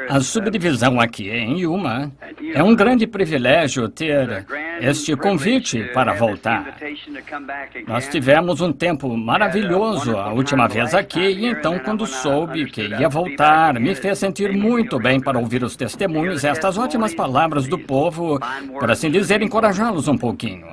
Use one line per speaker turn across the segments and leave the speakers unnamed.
A subdivisão aqui em Yuma é um grande privilégio ter este convite para voltar. Nós tivemos um tempo maravilhoso a última vez aqui e então, quando soube que ia voltar, me fez sentir muito bem para ouvir os testemunhos, estas ótimas palavras do povo, por assim dizer, encorajá-los um pouquinho.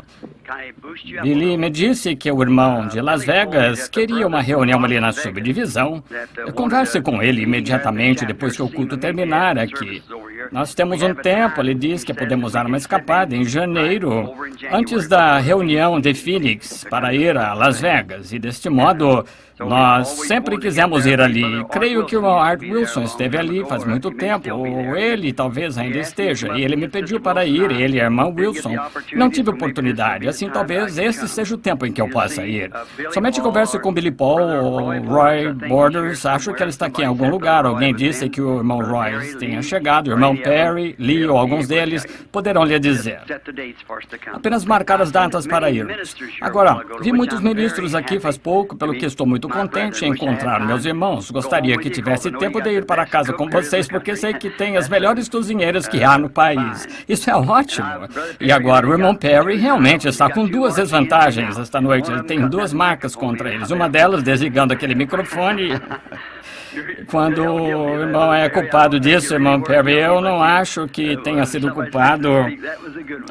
Billy me disse que o irmão de Las Vegas queria uma reunião ali na subdivisão. Eu converse com ele imediatamente depois que o culto terminar aqui. Nós temos um tempo, ele diz que podemos dar uma escapada em janeiro, antes da reunião de Phoenix, para ir a Las Vegas. E deste modo, nós sempre quisemos ir ali. Creio que o Art Wilson esteve ali faz muito tempo, ou ele talvez ainda esteja, e ele me pediu para ir, ele e a irmã Wilson. Não tive oportunidade, assim talvez este seja o tempo em que eu possa ir. Somente converse com Billy Paul ou Roy Borders, acho que ele está aqui em algum lugar. Alguém disse que o irmão Roy tenha chegado, o irmão Perry, Lee ou alguns deles poderão lhe dizer. Apenas marcar as datas para irmos. Agora, vi muitos ministros aqui faz pouco, pelo que estou muito contente em encontrar meus irmãos. Gostaria que tivesse tempo de ir para casa com vocês, porque sei que tem as melhores cozinheiras que há no país. Isso é ótimo. E agora, o irmão Perry realmente está com duas desvantagens esta noite. Ele tem duas marcas contra eles. Uma delas desligando aquele microfone. Quando o irmão é culpado disso, irmão Perry, eu não acho que tenha sido culpado,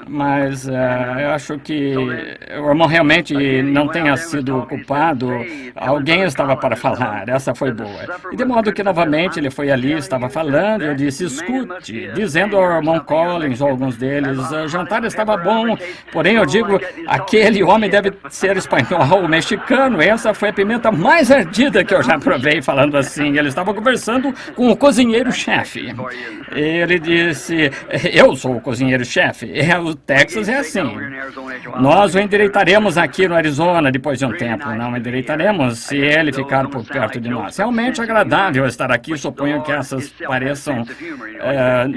mas eu acho que o irmão realmente não tenha sido culpado. Alguém estava para falar, essa foi boa. E de modo que novamente ele foi ali, estava falando, e eu disse, escute, dizendo ao irmão Collins ou alguns deles, o jantar estava bom, porém eu digo, aquele homem deve ser espanhol ou mexicano, essa foi a pimenta mais ardida que eu já provei, falando assim. Ele estava conversando com o cozinheiro-chefe. Ele disse, eu sou o cozinheiro-chefe. O Texas é assim. Nós o endireitaremos aqui no Arizona depois de um tempo. Não endireitaremos se ele ficar por perto de nós. Realmente agradável estar aqui. Suponho que essas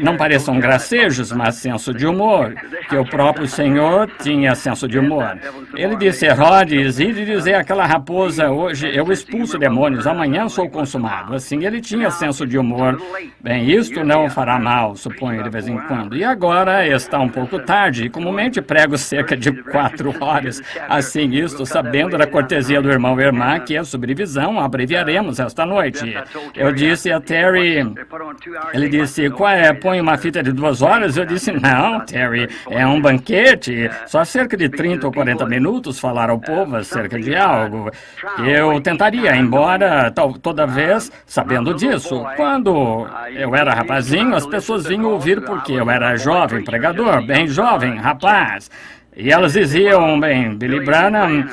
não pareçam gracejos, mas senso de humor. Que o próprio Senhor tinha senso de humor. Ele disse, Herodes, e de dizer àquela raposa, hoje eu expulso demônios, amanhã sou consumado. Assim, ele tinha senso de humor. Bem, isto não fará mal, suponho, de vez em quando. E agora está um pouco tarde, e comumente prego cerca de 4 horas. Assim, isto, sabendo da cortesia do irmão e irmã, que a subdivisão abreviaremos esta noite. Eu disse a Terry, ele disse, qual é, põe uma fita de 2 horas? Eu disse, não, Terry, é um banquete, só cerca de 30 ou 40 minutos falar ao povo acerca de algo. Eu tentaria, embora toda vez sabendo disso. Quando eu era rapazinho, as pessoas vinham ouvir porque eu era jovem pregador, bem jovem, rapaz. E elas diziam, bem, Billy Branham,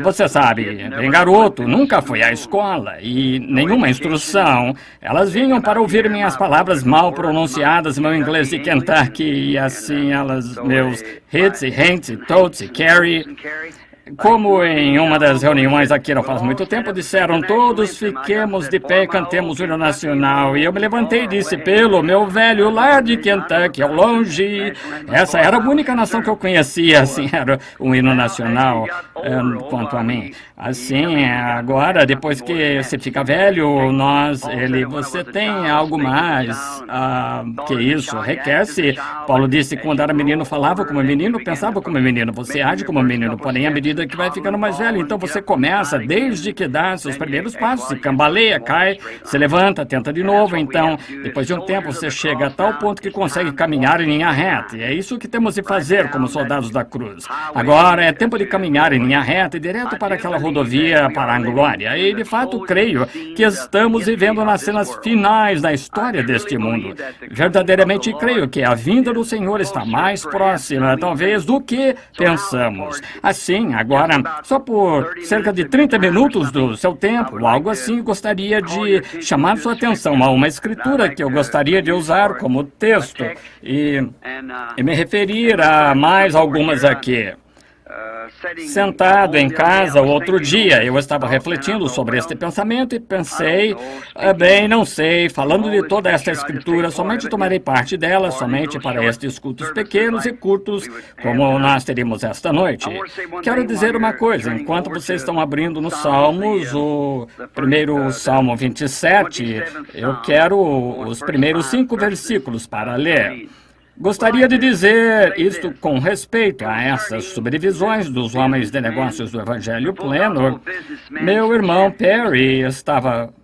você sabe, bem garoto, nunca foi à escola e nenhuma instrução. Elas vinham para ouvir minhas palavras mal pronunciadas, meu inglês de Kentucky, e assim meus hits e hents e totes e carry. Como em uma das reuniões aqui não faz muito tempo, disseram todos, fiquemos de pé e cantemos o hino nacional. E eu me levantei e disse, pelo meu velho lar de Kentucky, ao longe. Essa era a única nação que eu conhecia, assim, era um hino nacional, quanto a mim. Assim, agora, depois que você fica velho, você tem algo mais que isso, requer-se. Paulo disse, quando era menino, falava como menino, pensava como menino, você age como menino, porém, à medida que vai ficando mais velho, então você começa, desde que dá seus primeiros passos, se cambaleia, cai, se levanta, tenta de novo, então, depois de um tempo, você chega a tal ponto que consegue caminhar em linha reta, e é isso que temos de fazer como soldados da cruz. Agora é tempo de caminhar em linha reta e direto para aquela rodovia para a glória, e de fato creio que estamos vivendo nas cenas finais da história deste mundo. Verdadeiramente creio que a vinda do Senhor está mais próxima, talvez, do que pensamos. Assim, agora, só por cerca de 30 minutos do seu tempo, algo assim, gostaria de chamar sua atenção a uma escritura que eu gostaria de usar como texto e me referir a mais algumas aqui. Sentado em casa outro dia, eu estava refletindo sobre este pensamento e pensei, bem, não sei, falando de toda esta escritura, somente tomarei parte dela, somente para estes cultos pequenos e curtos, como nós teríamos esta noite. Quero dizer uma coisa, enquanto vocês estão abrindo nos Salmos, o primeiro Salmo 27, eu quero os primeiros 5 versículos para ler. Gostaria de dizer isto com respeito a essas subdivisões dos homens de negócios do Evangelho Pleno. Meu irmão Perry estava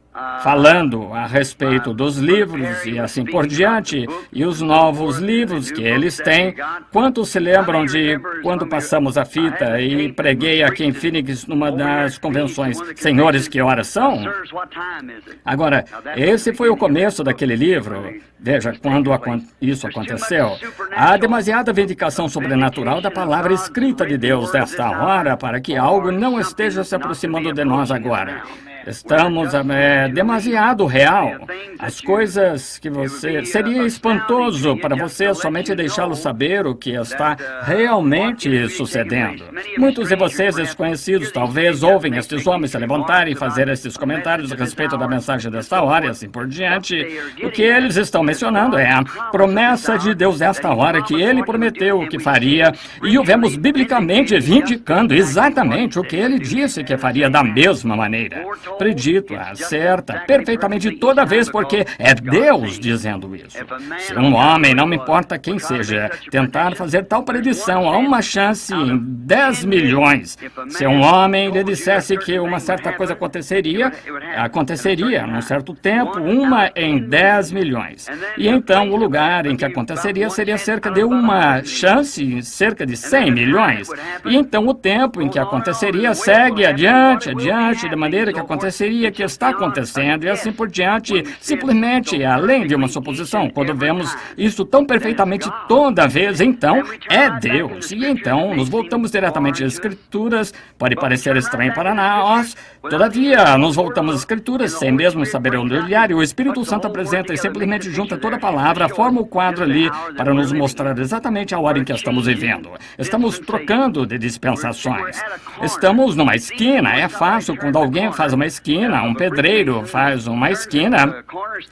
falando a respeito dos livros e assim por diante, e os novos livros que eles têm. Quantos se lembram de quando passamos a fita e preguei aqui em Phoenix numa das convenções, Senhores, que horas são? Agora, esse foi o começo daquele livro. Veja, quando isso aconteceu. Há demasiada vindicação sobrenatural da palavra escrita de Deus desta hora para que algo não esteja se aproximando de nós agora. Estamos demasiado real. As coisas que você... Seria espantoso para você somente deixá-lo saber o que está realmente sucedendo. Muitos de vocês desconhecidos talvez ouvem estes homens se levantarem e fazer estes comentários a respeito da mensagem desta hora e assim por diante. O que eles estão mencionando é a promessa de Deus desta hora que Ele prometeu o que faria e o vemos biblicamente vindicando exatamente o que Ele disse que faria da mesma maneira. Predito, acerta perfeitamente toda vez, porque é Deus dizendo isso. Se um homem, não me importa quem seja, tentar fazer tal predição, há uma chance em 10 milhões. Se um homem lhe dissesse que uma certa coisa aconteceria num certo tempo, 1 em 10 milhões. E então o lugar em que aconteceria seria cerca de uma chance, cerca de 100 milhões. E então o tempo em que aconteceria segue adiante, de maneira que aconteceria que está acontecendo e assim por diante, simplesmente além de uma suposição. Quando vemos isso tão perfeitamente toda vez, então é Deus. E então nos voltamos diretamente às Escrituras. Pode parecer estranho para nós, todavia nos voltamos às Escrituras sem mesmo saber onde olhar, e o Espírito Santo apresenta e simplesmente junta toda a palavra, forma o quadro ali para nos mostrar exatamente a hora em que estamos vivendo. Estamos trocando de dispensações. Estamos numa esquina. É fácil quando alguém faz uma esquina, um pedreiro faz uma esquina,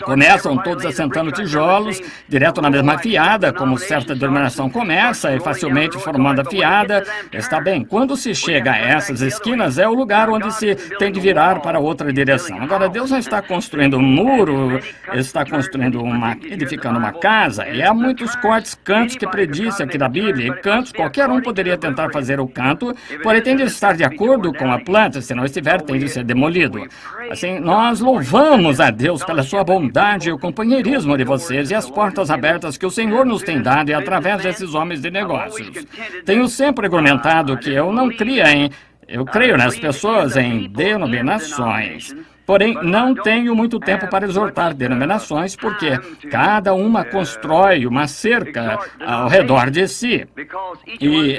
começam todos assentando tijolos direto na mesma fiada, como certa denominação começa, e facilmente formando a fiada. Está bem, quando se chega a essas esquinas, é o lugar onde se tem de virar para outra direção. Agora, Deus não está construindo um muro, está edificando uma casa, e há muitos cantos que predisse aqui da Bíblia, e cantos, qualquer um poderia tentar fazer o canto, porém tem de estar de acordo com a planta, se não estiver, tem de ser demolido. Assim, nós louvamos a Deus pela sua bondade e o companheirismo de vocês e as portas abertas que o Senhor nos tem dado e através desses homens de negócios. Tenho sempre argumentado que eu creio nas pessoas em denominações. Porém, não tenho muito tempo para exortar denominações, porque cada uma constrói uma cerca ao redor de si. E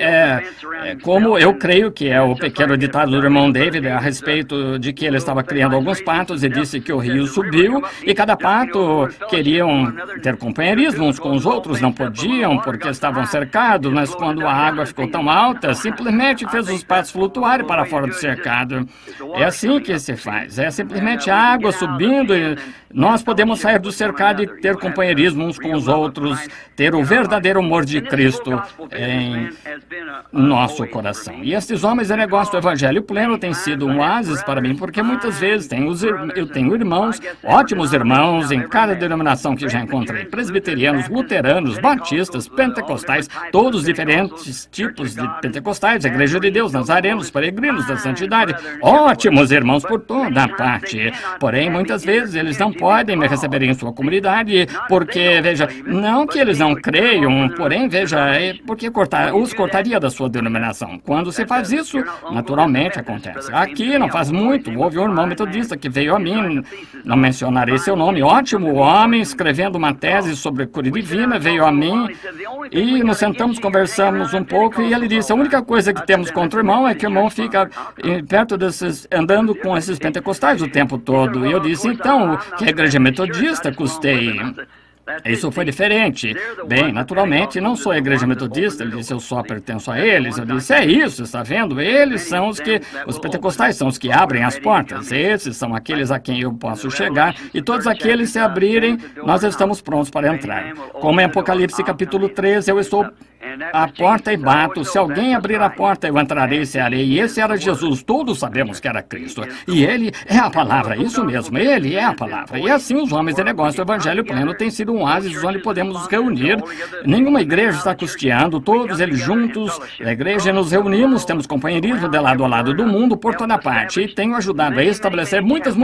como eu creio que é o pequeno ditado do irmão David a respeito de que ele estava criando alguns patos e disse que o rio subiu e cada pato queriam ter companheirismo uns com os outros, não podiam porque estavam cercados, mas quando a água ficou tão alta, simplesmente fez os patos flutuarem para fora do cercado. É assim que se faz, simplesmente a água subindo e nós podemos sair do cercado e ter companheirismo uns com os outros, ter o verdadeiro amor de Cristo em nosso coração. E estes homens de negócio do Evangelho Pleno têm sido um oásis para mim, porque muitas vezes eu tenho irmãos, ótimos irmãos, em cada denominação que já encontrei, presbiterianos, luteranos, batistas, pentecostais, todos diferentes tipos de pentecostais, Igreja de Deus, nazarenos, peregrinos da santidade, ótimos irmãos por toda a parte. Porém, muitas vezes eles não podem me receber em sua comunidade, porque, veja, não que eles não creiam, porém, veja, porque os cortaria da sua denominação. Quando se faz isso, naturalmente acontece. Aqui não faz muito, houve um irmão metodista que veio a mim, não mencionarei seu nome, ótimo homem, escrevendo uma tese sobre cura divina, veio a mim e nos sentamos, conversamos um pouco e ele disse, a única coisa que temos contra o irmão é que o irmão fica perto desses, andando com esses pentecostais o tempo todo. E eu disse, então, que a igreja metodista custei. Isso foi diferente. Bem, naturalmente, não sou a igreja metodista. Ele disse, eu só pertenço a eles. Eu disse, é isso, está vendo? Eles são os pentecostais são os que abrem as portas. Esses são aqueles a quem eu posso chegar. E todos aqueles se abrirem, nós estamos prontos para entrar. Como em Apocalipse capítulo 13, eu estou à porta e bato. Se alguém abrir a porta, eu entrarei e cearei. E esse era Jesus. Todos sabemos que era Cristo. E ele é a palavra. Isso mesmo, ele é a palavra. E assim os homens de negócio do Evangelho Pleno têm sido um oásis onde podemos nos reunir. Nenhuma igreja está custeando. Todos eles juntos. A igreja nos reunimos. Temos companheirismo de lado a lado do mundo, por toda parte. E tenho ajudado a estabelecer muitas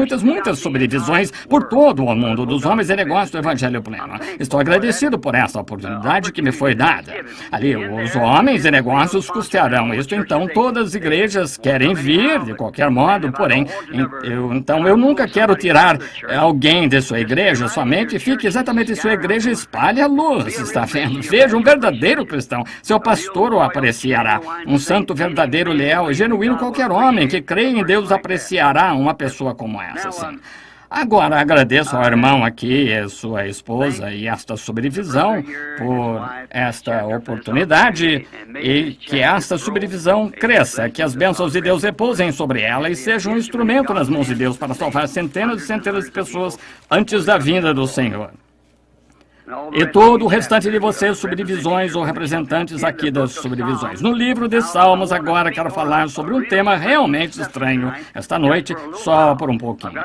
subdivisões por todo o mundo dos homens de negócio do Evangelho Pleno. Estou agradecido por essa oportunidade que me foi dada. Ali, os homens de negócios custearão isto, então todas as igrejas querem vir, de qualquer modo, porém, eu nunca quero tirar alguém de sua igreja, somente fique exatamente em sua igreja e espalhe a luz, está vendo? Veja, um verdadeiro cristão, seu pastor o apreciará, um santo verdadeiro, leal e genuíno, qualquer homem que crê em Deus apreciará uma pessoa como essa, sim. Agora, agradeço ao irmão aqui, a sua esposa e esta subdivisão por esta oportunidade e que esta subdivisão cresça, que as bênçãos de Deus repousem sobre ela e seja um instrumento nas mãos de Deus para salvar centenas e centenas de pessoas antes da vinda do Senhor. E todo o restante de vocês, subdivisões ou representantes aqui das subdivisões. No livro de Salmos, agora quero falar sobre um tema realmente estranho esta noite, só por um pouquinho.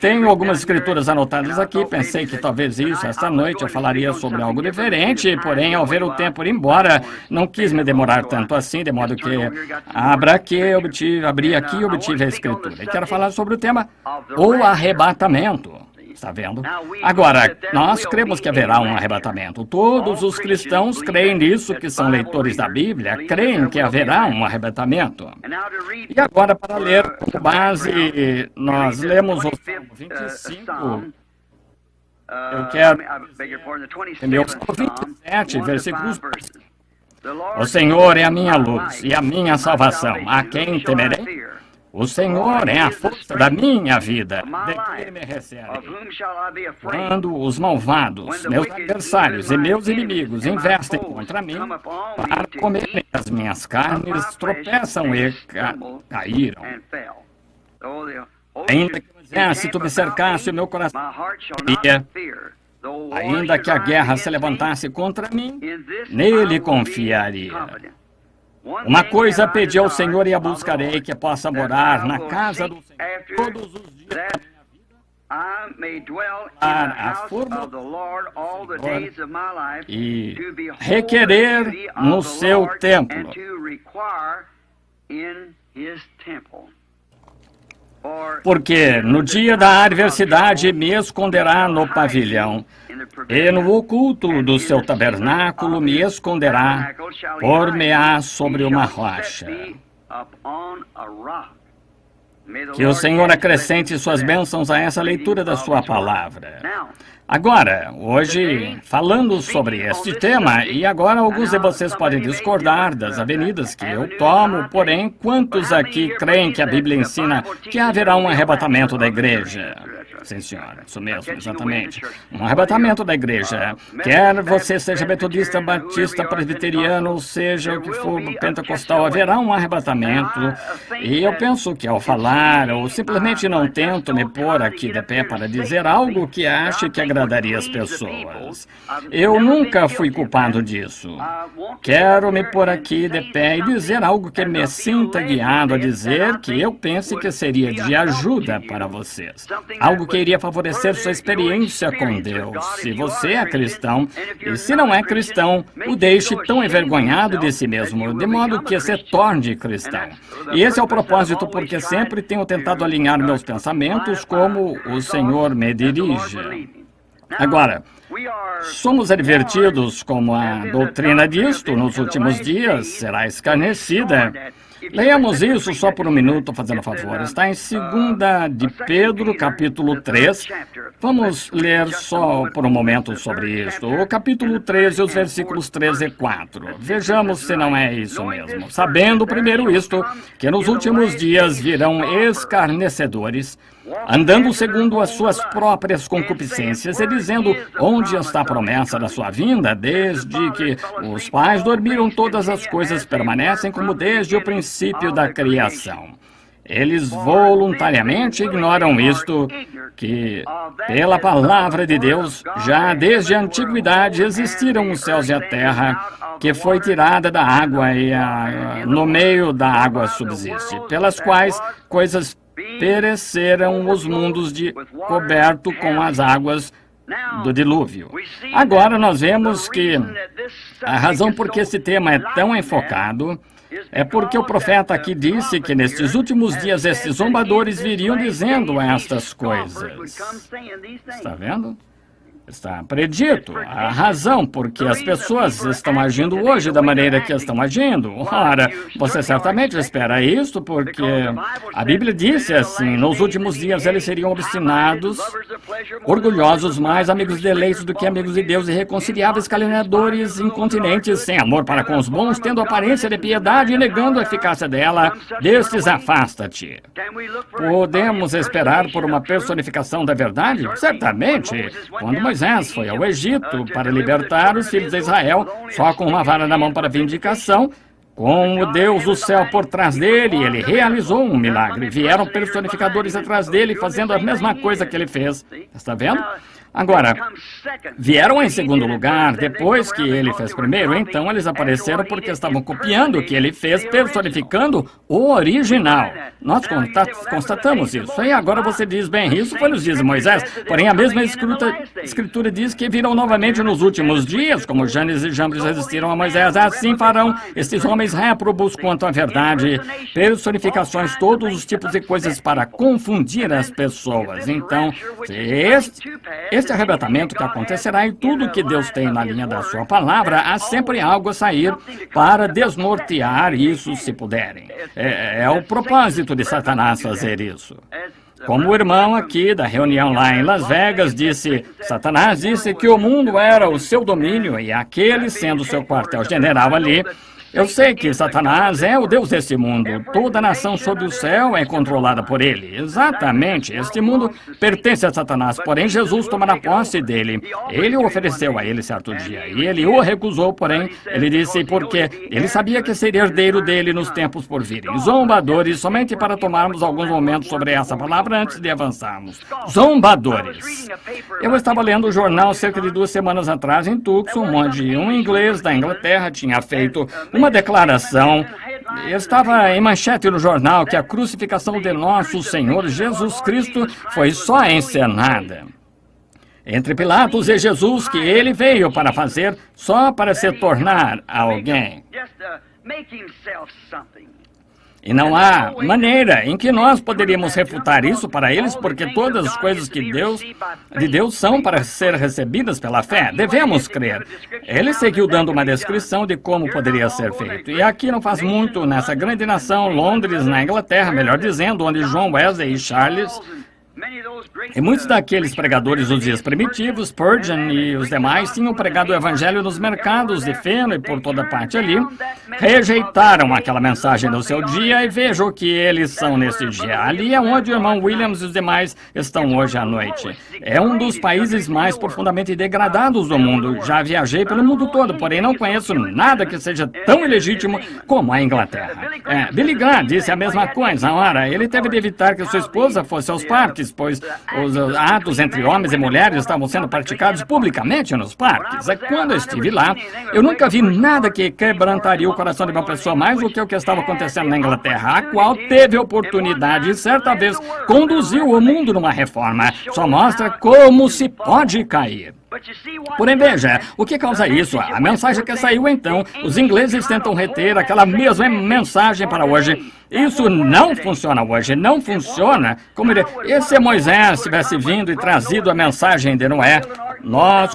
Tenho algumas escrituras anotadas aqui, pensei que talvez isso, esta noite, eu falaria sobre algo diferente, porém, ao ver o tempo ir embora, não quis me demorar tanto assim, de modo que abri aqui e obtive a escritura. E quero falar sobre o tema, o arrebatamento. Está vendo? Agora, nós cremos que haverá um arrebatamento. Todos os cristãos creem nisso, que são leitores da Bíblia, creem que haverá um arrebatamento. E agora, para ler com base, nós lemos o Salmo 25. Eu quero ler o Salmo 27, versículos 2. O Senhor é a minha luz e a minha salvação. A quem temerei? O Senhor é a força da minha vida, de quem me recearei. Quando os malvados, meus adversários e meus inimigos investem contra mim, para comerem as minhas carnes, tropeçam e caíram. Ainda que o exército me cercasse, o meu coração ia. Ainda que a guerra se levantasse contra mim, nele confiaria. Uma coisa pedi ao Senhor e a buscarei, que possa morar na casa do Senhor todos os dias da minha vida, para a forma do Senhor e requerer no seu templo. Porque no dia da adversidade me esconderá no pavilhão, e no oculto do seu tabernáculo me esconderá, por-me-á sobre uma rocha. Que o Senhor acrescente suas bênçãos a essa leitura da sua palavra. Agora, hoje, falando sobre este tema, e agora alguns de vocês podem discordar das avenidas que eu tomo, porém, quantos aqui creem que a Bíblia ensina que haverá um arrebatamento da igreja? Sim, senhora, isso mesmo, exatamente. Um arrebatamento da igreja. Quer você seja metodista, batista, presbiteriano, seja o que for, pentecostal, haverá um arrebatamento. E eu penso que ao falar, ou simplesmente não tento me pôr aqui de pé para dizer algo que ache que agradaria as pessoas. Eu nunca fui culpado disso. Quero me pôr aqui de pé e dizer algo que me sinta guiado a dizer que eu pense que seria de ajuda para vocês. Algo que iria favorecer sua experiência com Deus. Se você é cristão, e se não é cristão, o deixe tão envergonhado de si mesmo, de modo que se torne cristão. E esse é o propósito, porque sempre tenho tentado alinhar meus pensamentos como o Senhor me dirige. Agora, somos advertidos como a doutrina disto nos últimos dias será escarnecida. Leamos isso só por um minuto, fazendo favor. Está em 2 de Pedro, capítulo 3. Vamos ler só por um momento sobre isso. O capítulo 3 e os versículos 13 e 4. Vejamos se não é isso mesmo. Sabendo primeiro isto, que nos últimos dias virão escarnecedores, andando segundo as suas próprias concupiscências e dizendo onde está a promessa da sua vinda, desde que os pais dormiram, todas as coisas permanecem como desde o princípio da criação. Eles voluntariamente ignoram isto, que, pela palavra de Deus, já desde a antiguidade existiram os céus e a terra, que foi tirada da água e no meio da água subsiste, pelas quais coisas pereceram os mundos coberto com as águas do dilúvio. Agora nós vemos que a razão por que esse tema é tão enfocado é porque o profeta aqui disse que nestes últimos dias estes zombadores viriam dizendo estas coisas. Está vendo? Está predito a razão por que as pessoas estão agindo hoje da maneira que estão agindo. Ora, você certamente espera isso porque a Bíblia disse assim, nos últimos dias eles seriam obstinados, orgulhosos, mais amigos de deleitos do que amigos de Deus, irreconciliáveis, caluniadores, incontinentes, sem amor para com os bons, tendo aparência de piedade e negando a eficácia dela. Destes afasta-te. Podemos esperar por uma personificação da verdade? Certamente. Quando Moisés foi ao Egito para libertar os filhos de Israel, só com uma vara na mão para vindicação, com o Deus do céu por trás dele, ele realizou um milagre. Vieram personificadores atrás dele, fazendo a mesma coisa que ele fez. Está vendo? Agora, vieram em segundo lugar, depois que ele fez primeiro, então eles apareceram porque estavam copiando o que ele fez, personificando o original. Nós constatamos isso. E agora você diz, bem, isso foi nos dias de Moisés, porém a mesma escritura diz que virão novamente nos últimos dias, como Janes e Jambres resistiram a Moisés, assim farão estes homens réprobos quanto à verdade, personificações, todos os tipos de coisas para confundir as pessoas. Então, este arrebatamento que acontecerá e tudo que Deus tem na linha da sua palavra, há sempre algo a sair para desnortear isso se puderem. É o propósito de Satanás fazer isso. Como o irmão aqui da reunião lá em Las Vegas disse, Satanás disse que o mundo era o seu domínio e aquele sendo seu quartel-general ali. Eu sei que Satanás é o Deus deste mundo. Toda nação sob o céu é controlada por ele. Exatamente. Este mundo pertence a Satanás, porém Jesus tomará posse dele. Ele o ofereceu a ele certo dia. E ele o recusou, porém, ele disse porque ele sabia que seria herdeiro dele nos tempos por virem. Zombadores, somente para tomarmos alguns momentos sobre essa palavra antes de avançarmos. Zombadores. Eu estava lendo o jornal cerca de 2 semanas atrás em Tucson, onde um inglês da Inglaterra tinha feito uma declaração, estava em manchete no jornal, que a crucificação de nosso Senhor Jesus Cristo foi só encenada. Entre Pilatos e Jesus, que ele veio para fazer só para se tornar alguém. E não há maneira em que nós poderíamos refutar isso para eles, porque todas as coisas de Deus são para ser recebidas pela fé. Devemos crer. Ele seguiu dando uma descrição de como poderia ser feito. E aqui não faz muito, nessa grande nação, Londres, na Inglaterra, melhor dizendo, onde John Wesley e Charles e muitos daqueles pregadores dos dias primitivos, Spurgeon e os demais, tinham pregado o evangelho nos mercados de feno e por toda parte ali, rejeitaram aquela mensagem no seu dia e vejam o que eles são nesse dia. Ali é onde o irmão Williams e os demais estão hoje à noite. É um dos países mais profundamente degradados do mundo. Já viajei pelo mundo todo, porém não conheço nada que seja tão ilegítimo como a Inglaterra. Billy Graham disse a mesma coisa. Ora, ele teve de evitar que sua esposa fosse aos parques, pois os atos entre homens e mulheres estavam sendo praticados publicamente nos parques. Quando eu estive lá, eu nunca vi nada que quebrantaria o coração de uma pessoa mais do que o que estava acontecendo na Inglaterra, a qual teve a oportunidade e certa vez conduziu o mundo numa reforma. Só mostra como se pode cair. Porém, veja, o que causa isso? A mensagem que saiu então, os ingleses tentam reter aquela mesma mensagem para hoje. Isso não funciona hoje, não funciona. Como e se Moisés tivesse vindo e trazido a mensagem de Noé? Nós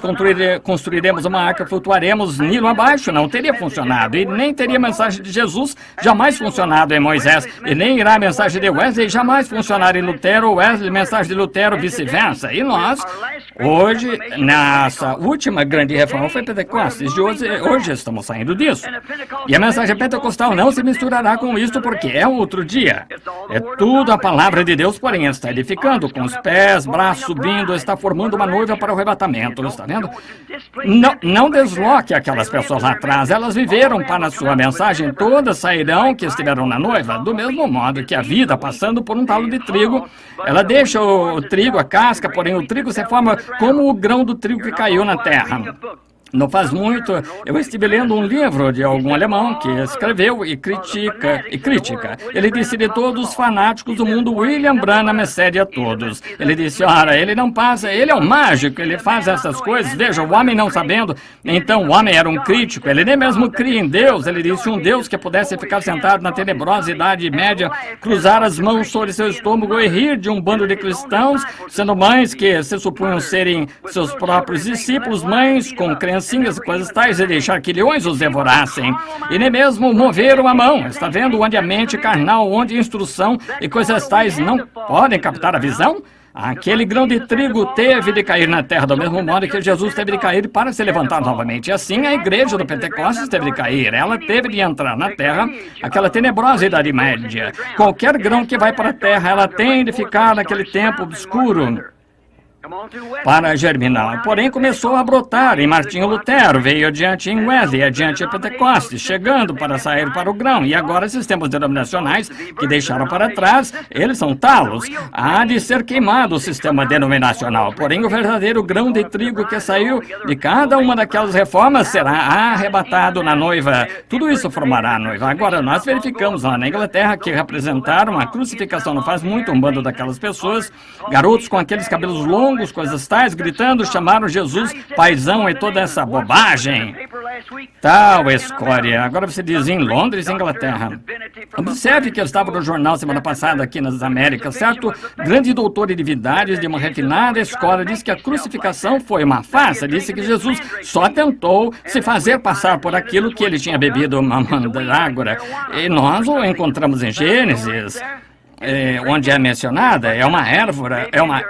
construiremos uma arca, flutuaremos Nilo abaixo. Não teria funcionado. E nem teria a mensagem de Jesus jamais funcionado em Moisés. E nem irá a mensagem de Wesley jamais funcionar em Lutero, Wesley, mensagem de Lutero, vice-versa. E nós, hoje, nossa última grande reforma foi Pentecostes. Hoje estamos saindo disso. E a mensagem pentecostal não se misturará com isso porque qualquer outro dia. É tudo a palavra de Deus, porém, está edificando, com os pés, braços subindo, está formando uma noiva para o arrebatamento, está vendo? Não desloque aquelas pessoas lá atrás, elas viveram para a sua mensagem, todas sairão que estiveram na noiva, do mesmo modo que a vida, passando por um talo de trigo, ela deixa o trigo, a casca, porém o trigo se forma como o grão do trigo que caiu na terra. Não faz muito, eu estive lendo um livro de algum alemão que escreveu e critica. Ele disse: de todos os fanáticos do mundo, William Branham excede a todos. Ele disse: ora, ele não passa, ele é um mágico, ele faz essas coisas, veja, o homem não sabendo. Então o homem era um crítico, ele nem mesmo cria em Deus. Ele disse: um Deus que pudesse ficar sentado na tenebrosa Idade Média, cruzar as mãos sobre seu estômago e rir de um bando de cristãos, sendo mães que se supunham serem seus próprios discípulos, mães com crenças e coisas tais, e deixar que leões os devorassem, e nem mesmo mover uma mão. Está vendo onde a mente carnal, onde a instrução e coisas tais não podem captar a visão? Aquele grão de trigo teve de cair na terra, do mesmo modo que Jesus teve de cair para se levantar novamente. E assim a igreja do Pentecostes teve de cair. Ela teve de entrar na terra, aquela tenebrosa Idade Média. Qualquer grão que vai para a terra, ela tem de ficar naquele tempo obscuro para germinar. Porém, começou a brotar em Martinho Lutero, veio adiante em Wesley, adiante em Pentecostes, chegando para sair para o grão. E agora, sistemas denominacionais que deixaram para trás, eles são talos. Há de ser queimado o sistema denominacional. Porém, o verdadeiro grão de trigo que saiu de cada uma daquelas reformas será arrebatado na noiva. Tudo isso formará a noiva. Agora, nós verificamos lá na Inglaterra que representaram a crucificação não faz muito, um bando daquelas pessoas, garotos com aqueles cabelos longos, coisas tais, gritando, chamaram Jesus paizão e toda essa bobagem. Tal escória. Agora você diz em Londres, Inglaterra. Observe que eu estava no jornal semana passada aqui nas Américas, certo? Grande doutor em divindades de uma refinada escola disse que a crucificação foi uma farsa. Disse que Jesus só tentou se fazer passar por aquilo que ele tinha bebido uma mandrágora. E nós o encontramos em Gênesis. Onde é mencionada, é uma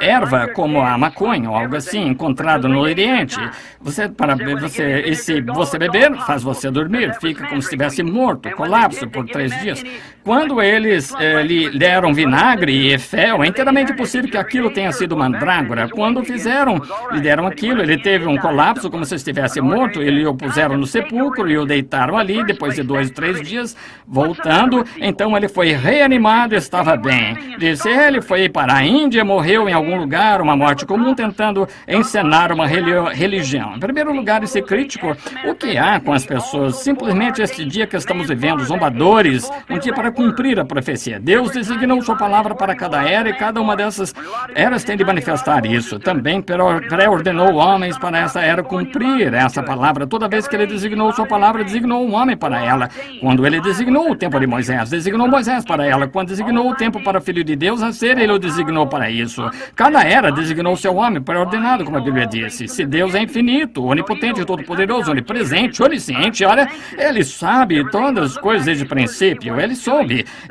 erva como a maconha ou algo assim, encontrado no Oriente. E se você beber, faz você dormir, fica como se estivesse morto, colapso por 3 dias. Quando eles lhe deram vinagre e fel, é inteiramente possível que aquilo tenha sido mandrágora. Quando lhe deram aquilo, ele teve um colapso como se estivesse morto, ele o puseram no sepulcro e o deitaram ali, depois de 2 ou 3 dias, voltando, então ele foi reanimado, estava bem. Disse, ele foi para a Índia, morreu em algum lugar, uma morte comum, tentando encenar uma religião. Em primeiro lugar, esse crítico, o que há com as pessoas? Simplesmente este dia que estamos vivendo, zombadores, um dia para cumprir a profecia. Deus designou sua palavra para cada era e cada uma dessas eras tem de manifestar isso. Também pré-ordenou homens para essa era cumprir essa palavra. Toda vez que ele designou sua palavra, designou um homem para ela. Quando ele designou o tempo de Moisés, designou Moisés para ela. Quando designou o tempo para o Filho de Deus nascer, ele o designou para isso. Cada era designou seu homem pré-ordenado, como a Bíblia disse. Se Deus é infinito, onipotente, todo-poderoso, onipresente, onisciente, olha, ele sabe todas as coisas desde o princípio. Ele soube.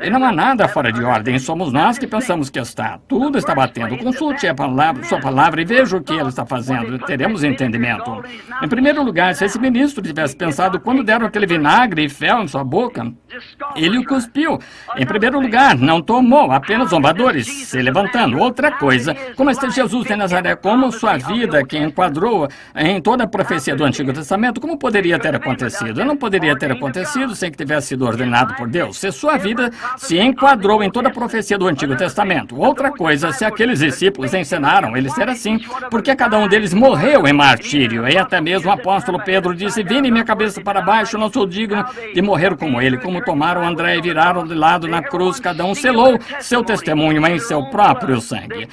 E não há nada fora de ordem. Somos nós que pensamos que está. Tudo está batendo. Consulte sua palavra e veja o que ele está fazendo. Teremos entendimento. Em primeiro lugar, se esse ministro tivesse pensado quando deram aquele vinagre e fel em sua boca, ele o cuspiu. Em primeiro lugar, não tomou, apenas zombadores se levantando. Outra coisa, como este Jesus de Nazaré, como sua vida que enquadrou em toda a profecia do Antigo Testamento, como poderia ter acontecido? Não poderia ter acontecido sem que tivesse sido ordenado por Deus. Se sua vida se enquadrou em toda a profecia do Antigo Testamento. Outra coisa, se aqueles discípulos ensinaram ele ser assim, porque cada um deles morreu em martírio. E até mesmo o apóstolo Pedro disse, vire minha cabeça para baixo, não sou digno de morrer como ele. Como tomaram André e viraram de lado na cruz, cada um selou seu testemunho em seu próprio sangue.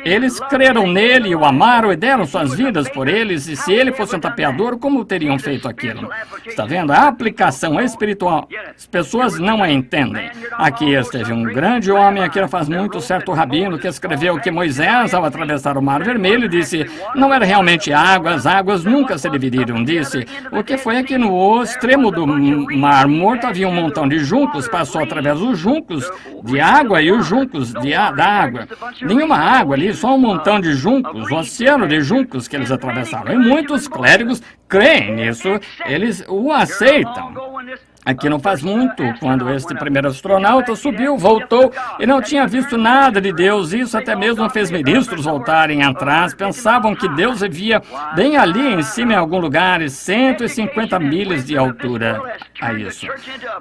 Eles creram nele, o amaram e deram suas vidas por eles, e se ele fosse um tapeador, como teriam feito aquilo? Está vendo? A aplicação espiritual, as pessoas não a entendem. Aqui esteve um grande homem, aqui não faz muito, certo rabino, que escreveu que Moisés, ao atravessar o Mar Vermelho, disse, não era realmente água, as águas nunca se dividiram, disse, o que foi aqui no extremo do Mar Morto havia um montão de juncos, passou através dos juncos de água e os juncos da água. Nenhuma água ali, só um montão de juncos, um oceano de juncos que eles atravessaram. E muitos clérigos creem nisso, eles o aceitam. Aqui não faz muito, quando este primeiro astronauta subiu, voltou e não tinha visto nada de Deus. Isso até mesmo fez ministros voltarem atrás. Pensavam que Deus vivia bem ali em cima em algum lugar, 150 milhas de altura. A isso.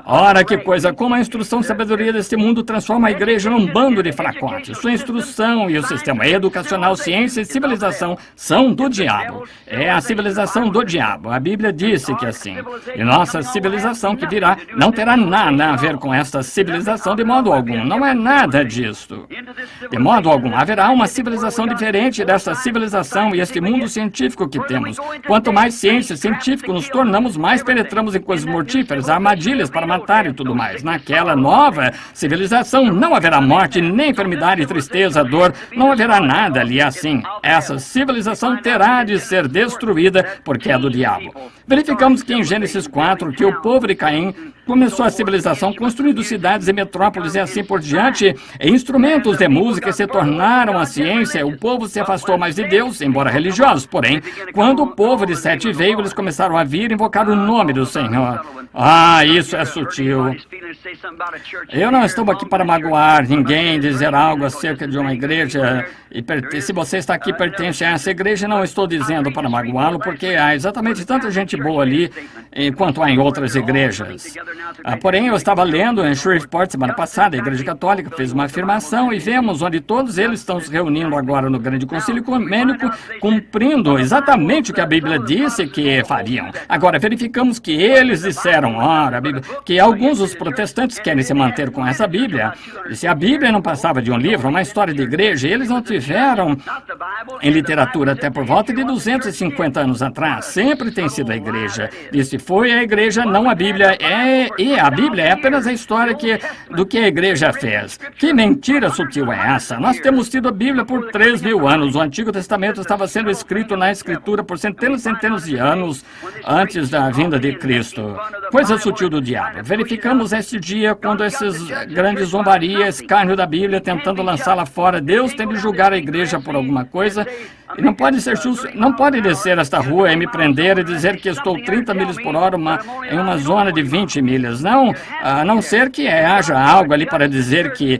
Ora, que coisa, como a instrução e sabedoria deste mundo transforma a igreja num bando de fracotes. Sua instrução e o sistema educacional, ciência e civilização são do diabo. É a civilização do diabo. A Bíblia disse que assim. E nossa civilização que virá não terá nada a ver com esta civilização de modo algum. Não é nada disto. De modo algum. Haverá uma civilização diferente desta civilização e este mundo científico que temos. Quanto mais ciência científica nos tornamos, mais penetramos em coisas mortíferas, armadilhas para matar e tudo mais. Naquela nova civilização não haverá morte, nem enfermidade, tristeza, dor. Não haverá nada ali assim. Essa civilização terá de ser destruída porque é do diabo. Verificamos que em Gênesis 4, que o povo de Caim começou a civilização construindo cidades e metrópoles e assim por diante. Instrumentos de música se tornaram a ciência. O povo se afastou mais de Deus, embora religiosos. Porém, quando o povo de Sete veio, eles começaram a vir e invocar o nome do Senhor. Ah, isso é sutil. Eu não estou aqui para magoar ninguém, dizer algo acerca de uma igreja. E se você está aqui e pertence a essa igreja, não estou dizendo para magoá-lo, porque há exatamente tanta gente boa ali, enquanto há em outras igrejas. Porém, eu estava lendo em Shreveport semana passada, a Igreja Católica fez uma afirmação e vemos onde todos eles estão se reunindo agora no Grande Concílio Ecumênico, cumprindo exatamente o que a Bíblia disse que fariam. Agora, verificamos que eles disseram, ora, a Bíblia, que alguns dos protestantes querem se manter com essa Bíblia. E se a Bíblia não passava de um livro, uma história de igreja, eles não tiveram em literatura até por volta de 250 anos atrás. Sempre tem sido a igreja. Disse, foi a igreja, não a Bíblia. E a Bíblia é apenas a história do que a igreja fez. Que mentira sutil é essa? Nós temos tido a Bíblia por 3.000 anos. O Antigo Testamento estava sendo escrito na Escritura por centenas e centenas de anos antes da vinda de Cristo. Coisa sutil do diabo. Verificamos este dia quando essas grandes zombarias, escárnio da Bíblia, tentando lançá-la fora. Deus tem de julgar a igreja por alguma coisa. E não pode ser justo, não pode descer esta rua e me prender e dizer que estou 30 milhas por hora em uma zona de 20 milhas. Não, a não ser que haja algo ali para dizer que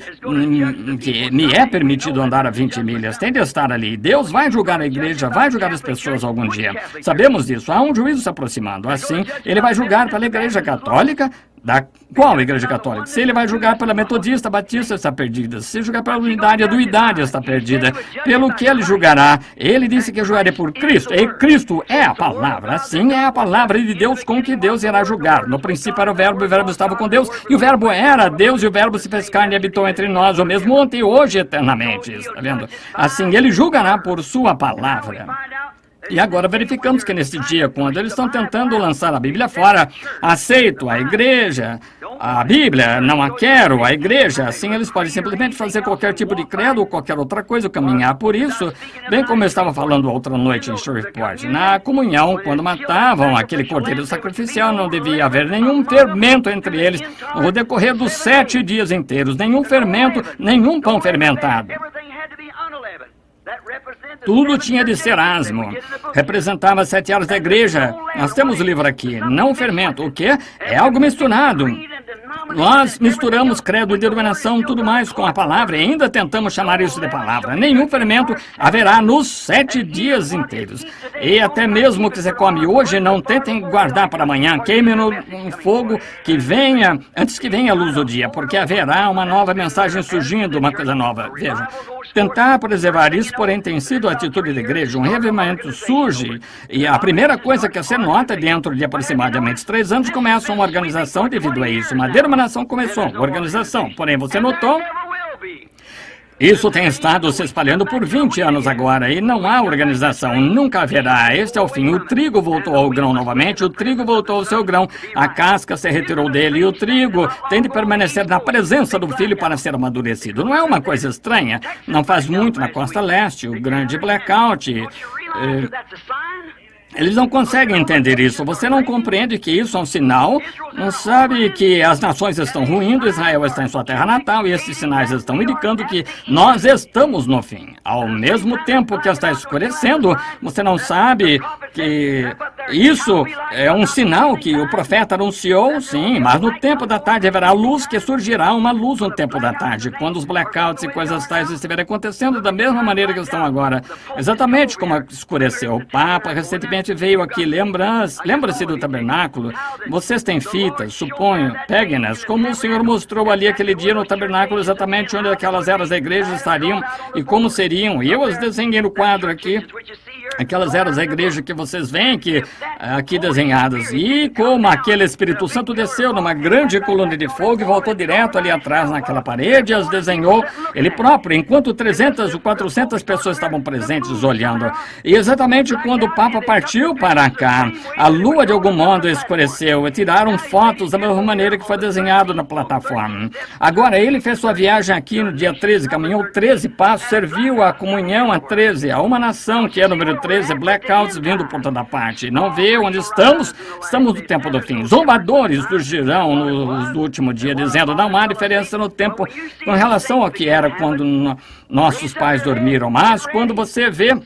me é permitido andar a 20 milhas. Tem de estar ali. Deus vai julgar a igreja, vai julgar as pessoas algum dia. Sabemos disso. Há um juízo se aproximando. Assim, ele vai julgar pela igreja católica. Da qual igreja católica? Se ele vai julgar pela metodista, batista está perdida. Se julgar pela unidade, a duidade está perdida. Pelo que ele julgará? Ele disse que julgaria por Cristo. E Cristo é a palavra. Assim é a palavra de Deus com que Deus irá julgar. No princípio era o verbo, e o verbo estava com Deus, e o verbo era Deus, e o verbo se fez carne e habitou entre nós, o mesmo ontem, hoje, eternamente. Está vendo? Assim ele julgará por sua palavra. E agora verificamos que nesse dia, quando eles estão tentando lançar a Bíblia fora, aceito a igreja, a Bíblia, não a quero, a igreja, assim eles podem simplesmente fazer qualquer tipo de credo ou qualquer outra coisa, caminhar por isso, bem como eu estava falando outra noite em Shreveport. Na comunhão, quando matavam aquele cordeiro sacrificial, não devia haver nenhum fermento entre eles no decorrer dos 7 dias inteiros, nenhum fermento, nenhum pão fermentado. Tudo tinha de ser asmo. Representava 7 áreas da igreja. Nós temos o livro aqui. Não fermento. O quê? É algo misturado. Nós misturamos credo e denominação, tudo mais com a palavra e ainda tentamos chamar isso de palavra. Nenhum fermento haverá nos 7 dias inteiros. E até mesmo o que você come hoje, não tentem guardar para amanhã. Queime no fogo que venha, antes que venha a luz do dia, porque haverá uma nova mensagem surgindo, uma coisa nova. Veja, tentar preservar isso, porém, tem sido a atitude da igreja. Um revivimento surge e a primeira coisa que você nota dentro de aproximadamente 3 anos começa uma organização devido a isso. Uma denominação começou, organização. Porém, você notou? Isso tem estado se espalhando por 20 anos agora e não há organização, nunca haverá. Este é o fim. O trigo voltou ao grão novamente, o trigo voltou ao seu grão, a casca se retirou dele e o trigo tem de permanecer na presença do filho para ser amadurecido. Não é uma coisa estranha? Não faz muito na costa leste, o grande blackout. Eles não conseguem entender isso. Você não compreende que isso é um sinal? Não sabe que as nações estão ruindo, Israel está em sua terra natal e esses sinais estão indicando que nós estamos no fim. Ao mesmo tempo que está escurecendo, você não sabe que Isso é um sinal que o profeta anunciou, sim, mas no tempo da tarde haverá luz, que surgirá uma luz no tempo da tarde, quando os blackouts e coisas tais estiverem acontecendo da mesma maneira que estão agora. Exatamente como escureceu. O Papa recentemente veio aqui, lembra-se do tabernáculo? Vocês têm fitas, suponho, peguem-nas, como o Senhor mostrou ali aquele dia no tabernáculo, exatamente onde aquelas eras da igreja estariam e como seriam. E eu as desenhei no quadro aqui. Aquelas eras da igreja que vocês veem aqui desenhadas. E como aquele Espírito Santo desceu numa grande coluna de fogo e voltou direto ali atrás naquela parede e as desenhou ele próprio, enquanto 300 ou 400 pessoas estavam presentes olhando. E exatamente quando o Papa partiu para cá, a lua de algum modo escureceu e tiraram fotos da mesma maneira que foi desenhado na plataforma. Agora, ele fez sua viagem aqui no dia 13, caminhou 13 passos, serviu a comunhão a 13, a uma nação que é número 13, blackouts vindo por toda parte. Não vê onde estamos? Estamos no tempo do fim. Zombadores surgirão no último dia, dizendo não há diferença no tempo com relação ao que era quando nossos pais dormiram. Mas quando você vê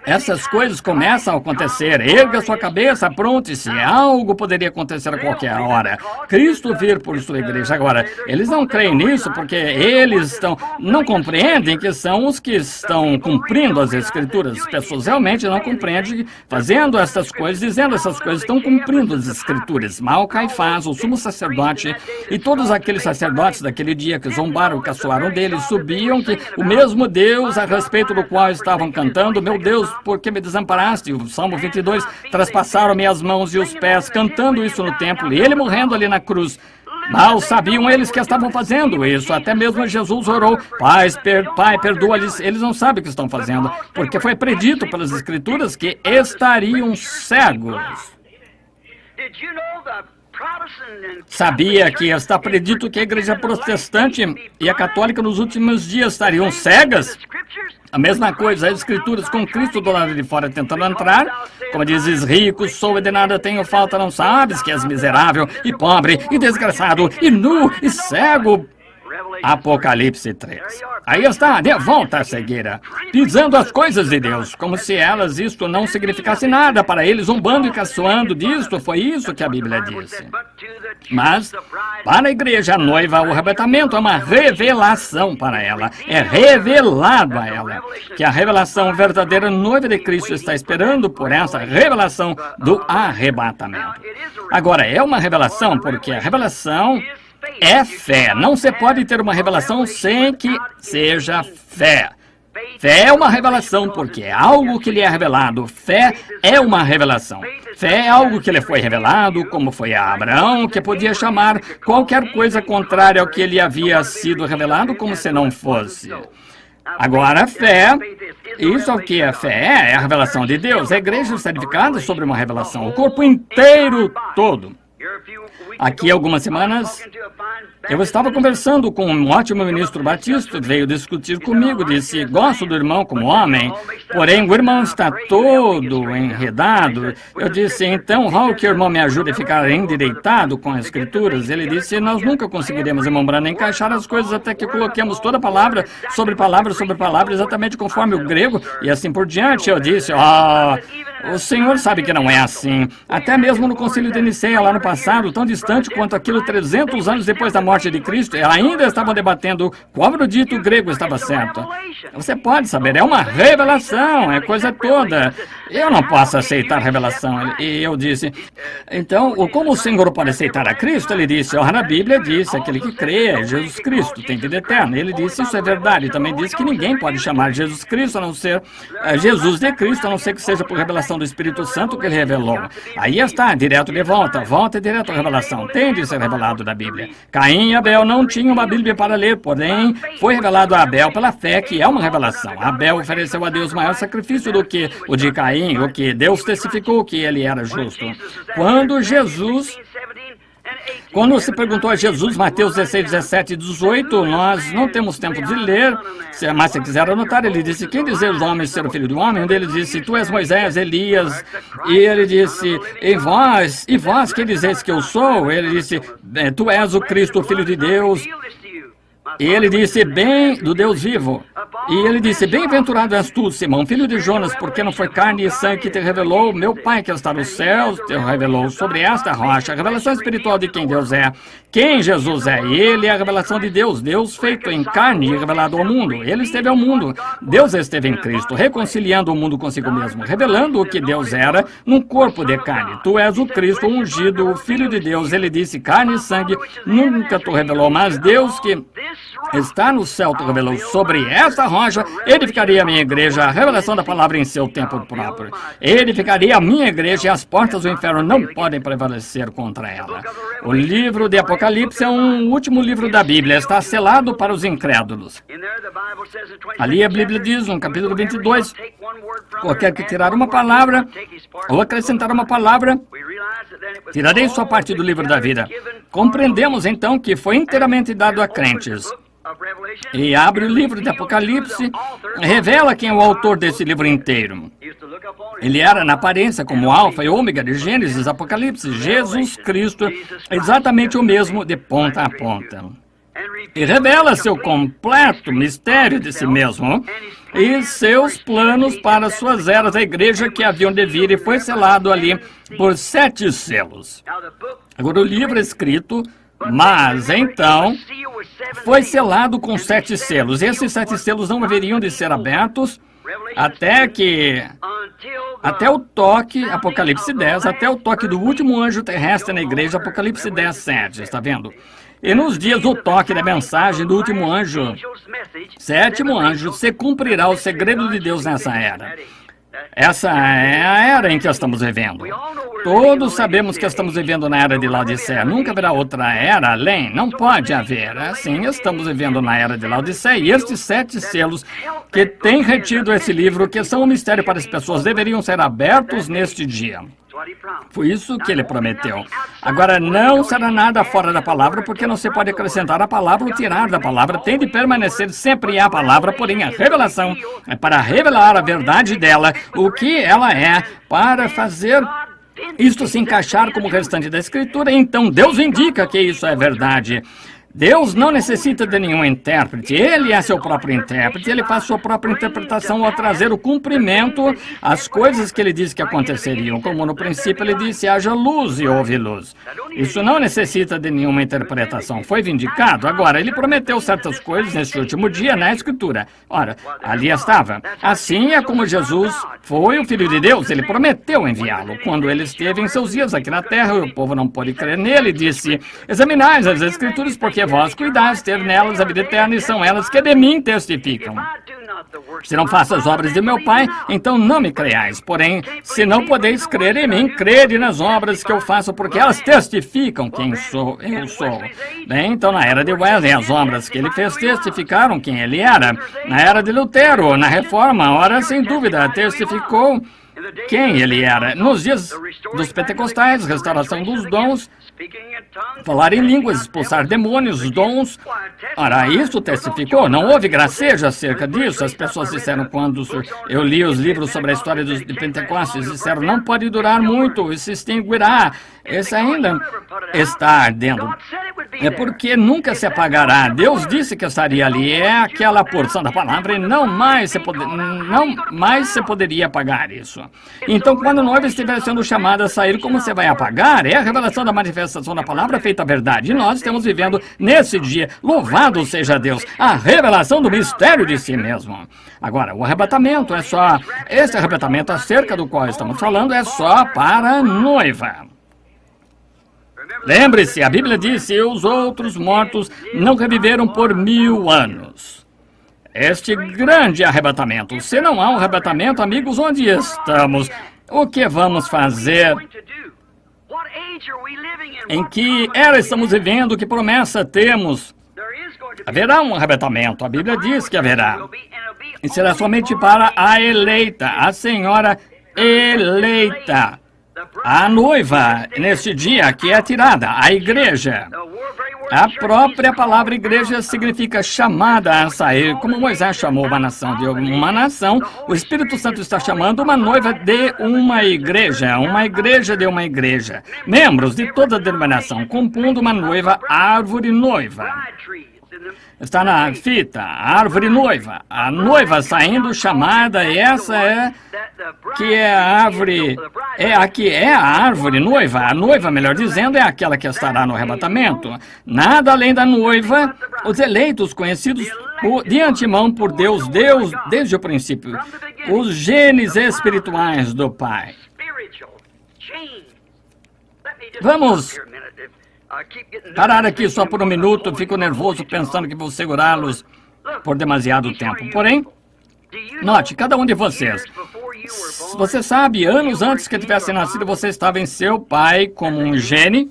essas coisas começam a acontecer, erga sua cabeça, apronte-se. Algo poderia acontecer a qualquer hora. Cristo vir por sua igreja. Agora, eles não creem nisso porque eles não compreendem que são os que estão cumprindo as Escrituras. As pessoas realmente não compreendem que fazendo essas coisas, dizendo essas coisas, estão cumprindo as Escrituras. Mal Caifás, o sumo sacerdote e todos aqueles sacerdotes daquele dia que zombaram, caçoaram dele, subiam que o mesmo Deus a respeito do qual estavam cantando, meu Deus, por que me desamparaste? O Salmo 22, traspassaram-me as mãos e os pés, cantando isso no templo, e ele morrendo ali na cruz. Mal sabiam eles que estavam fazendo isso. Até mesmo Jesus orou, Pai, perdoa-lhes, eles não sabem o que estão fazendo, porque foi predito pelas Escrituras que estariam cegos. Sabia que está predito que a igreja protestante e a católica nos últimos dias estariam cegas? A mesma coisa, as Escrituras com Cristo do lado de fora tentando entrar. Como dizes, rico sou e de nada tenho falta, não sabes que és miserável e pobre e desgraçado e nu e cego. Apocalipse 3. Aí está, de volta à cegueira, pisando as coisas de Deus, como se isto não significasse nada para eles, zombando e caçoando disto. Foi isso que a Bíblia disse. Mas, para a igreja, a noiva, o arrebatamento é uma revelação para ela. É revelado a ela que a revelação verdadeira noiva de Cristo está esperando por essa revelação do arrebatamento. Agora, é uma revelação porque a revelação é fé. Não se pode ter uma revelação sem que seja fé. Fé é uma revelação porque é algo que lhe é revelado. Fé é uma revelação. Fé é algo que lhe foi revelado, como foi a Abraão, que podia chamar qualquer coisa contrária ao que lhe havia sido revelado como se não fosse. Agora, fé, isso é o que é fé, é a revelação de Deus. A igreja está edificada sobre uma revelação, o corpo inteiro todo. Aqui, algumas semanas, eu estava conversando com um ótimo ministro batista, veio discutir comigo, disse, gosto do irmão como homem, porém o irmão está todo enredado. Eu disse, então, Raul, que o irmão me ajude a ficar endireitado com as Escrituras? Ele disse, nós nunca conseguiremos, irmão Branham, encaixar as coisas até que coloquemos toda palavra, sobre palavra, exatamente conforme o grego, e assim por diante. Eu disse, o senhor sabe que não é assim. Até mesmo no concílio de Niceia, lá no passado, tão distante quanto aquilo 300 anos depois da morte de Cristo, ainda estavam debatendo qual erudito grego estava certo. Você pode saber, é uma revelação, é coisa toda. Eu não posso aceitar revelação. E eu disse, então, como o Senhor pode aceitar a Cristo? Ele disse, na Bíblia diz, aquele que crê é Jesus Cristo, tem vida eterna. Ele disse, isso é verdade. Também disse que ninguém pode chamar Jesus Cristo, a não ser Jesus de Cristo, a não ser que seja por revelação do Espírito Santo que ele revelou. Aí está, direto de volta direto à revelação. Tem de ser revelado da Bíblia. Caim e Abel não tinham uma Bíblia para ler, porém foi revelado a Abel pela fé, que é uma revelação. Abel ofereceu a Deus maior sacrifício do que o de Caim, o que Deus testificou que ele era justo. Quando se perguntou a Jesus, Mateus 16, 17 e 18, nós não temos tempo de ler, mas se quiser anotar, ele disse, quem dizer os homens ser o filho do homem? Um deles disse, tu és Moisés, Elias, e ele disse, e vós, quem dizeis que eu sou? Ele disse, tu és o Cristo, o Filho de Deus. E ele disse, bem do Deus vivo. E ele disse, bem-aventurado és tu, Simão, filho de Jonas, porque não foi carne e sangue que te revelou, meu Pai que está nos céus te revelou sobre esta rocha, a revelação espiritual de quem Deus é, quem Jesus é. E ele é a revelação de Deus, Deus feito em carne e revelado ao mundo. Ele esteve ao mundo, Deus esteve em Cristo, reconciliando o mundo consigo mesmo, revelando o que Deus era num corpo de carne. Tu és o Cristo ungido, o Filho de Deus. Ele disse, carne e sangue nunca tu revelou, mas Deus que está no céu te revelou. Sobre esta rocha edificaria a minha igreja, a revelação da palavra em seu tempo próprio. Edificaria a minha igreja e as portas do inferno não podem prevalecer contra ela. O livro de Apocalipse é um último livro da Bíblia, está selado para os incrédulos. Ali a Bíblia diz, no capítulo 22, qualquer que tirar uma palavra ou acrescentar uma palavra, tirarei sua parte do livro da vida. Compreendemos então que foi inteiramente dado a crentes. E abre o livro de Apocalipse, revela quem é o autor desse livro inteiro. Ele era na aparência como Alfa e Ômega de Gênesis, Apocalipse, Jesus Cristo, exatamente o mesmo de ponta a ponta. E revela seu completo mistério de si mesmo e seus planos para suas eras, a igreja que haviam de vir, e foi selado ali por 7 selos. Agora o livro é escrito, mas então foi selado com 7 selos. Esses 7 selos não haveriam de ser abertos até o toque, Apocalipse 10, até o toque do último anjo terrestre na igreja, Apocalipse 10, 7, está vendo? E nos dias do toque da mensagem do último anjo, 7º anjo, se cumprirá o segredo de Deus nessa era. Essa é a era em que estamos vivendo. Todos sabemos que estamos vivendo na era de Laodiceia. Nunca haverá outra era além. Não pode haver. Assim, estamos vivendo na era de Laodiceia. E estes 7 selos que têm retido esse livro, que são um mistério para as pessoas, deveriam ser abertos neste dia. Foi isso que ele prometeu. Agora, não será nada fora da palavra, porque não se pode acrescentar a palavra ou tirar da palavra. Tem de permanecer sempre a palavra, porém a revelação é para revelar a verdade dela, o que ela é, para fazer isto se encaixar como o restante da Escritura. Então, Deus indica que isso é verdade. Deus não necessita de nenhum intérprete, Ele é seu próprio intérprete, Ele faz sua própria interpretação ao trazer o cumprimento às coisas que Ele disse que aconteceriam. Como no princípio Ele disse, haja luz e houve luz. Isso não necessita de nenhuma interpretação, foi vindicado. Agora, Ele prometeu certas coisas neste último dia na Escritura. Ora, ali estava. Assim é como Jesus foi o Filho de Deus, Ele prometeu enviá-lo. Quando Ele esteve em seus dias aqui na terra, o povo não pôde crer nele, disse, examinais as Escrituras, porque vós cuidais ter nelas a vida eterna, e são elas que de mim testificam. Se não faço as obras de meu Pai, então não me creiais. Porém, se não podeis crer em mim, crede nas obras que eu faço, porque elas testificam quem eu sou. Bem, então na era de Wesley, as obras que ele fez testificaram quem ele era. Na era de Lutero, na Reforma, ora, sem dúvida, testificou quem ele era. Nos dias dos pentecostais, restauração dos dons, falar em línguas, expulsar demônios, dons. Ora, isso testificou. Não houve gracejo acerca disso. As pessoas disseram, quando eu li os livros sobre a história de Pentecostes, disseram, não pode durar muito, e se extinguirá. Esse ainda está ardendo. É porque nunca se apagará. Deus disse que estaria ali. É aquela porção da palavra e não mais se poderia apagar isso. Então, quando o noivo estiver sendo chamado a sair, como você vai apagar? É a revelação da manifestação da palavra feita a verdade. E nós estamos vivendo nesse dia. Louvado seja Deus. A revelação do mistério de si mesmo. Agora, o arrebatamento é só... Esse arrebatamento acerca do qual estamos falando é só para a noiva. Lembre-se, a Bíblia diz, e os outros mortos não reviveram por 1000 anos. Este grande arrebatamento. Se não há um arrebatamento, amigos, onde estamos? O que vamos fazer? Em que era estamos vivendo? Que promessa temos? Haverá um arrebatamento. A Bíblia diz que haverá. E será somente para a eleita, a senhora eleita. A noiva, neste dia, que é tirada, a igreja. A própria palavra igreja significa chamada a sair, como Moisés chamou uma nação de uma nação. O Espírito Santo está chamando uma noiva de uma igreja de uma igreja. Membros de toda a denominação, compondo uma noiva, árvore noiva. Está na fita, a árvore noiva. A noiva saindo chamada, e essa é que é a árvore, aqui é a árvore noiva. A noiva, melhor dizendo, é aquela que estará no arrebatamento. Nada além da noiva, os eleitos conhecidos de antemão por Deus desde o princípio. Os genes espirituais do Pai. Vamos parar aqui só por um minuto. Fico nervoso pensando que vou segurá-los por demasiado tempo. Porém, note, cada um de vocês. Você sabe, anos antes que tivesse nascido, você estava em seu pai como um gene.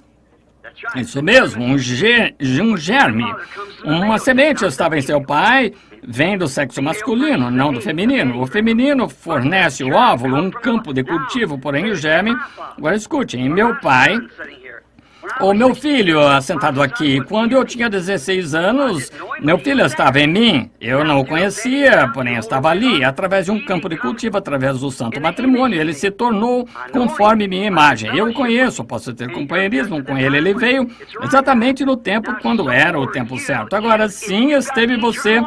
Isso mesmo, um germe. Uma semente estava em seu pai, vem do sexo masculino, não do feminino. O feminino fornece o óvulo, um campo de cultivo, porém o germe... Agora escute, em meu pai... O meu filho, sentado aqui, quando eu tinha 16 anos, meu filho estava em mim. Eu não o conhecia, porém estava ali, através de um campo de cultivo, através do santo matrimônio. Ele se tornou conforme minha imagem. Eu o conheço, posso ter companheirismo com ele. Ele veio exatamente no tempo, quando era o tempo certo. Agora sim, esteve você.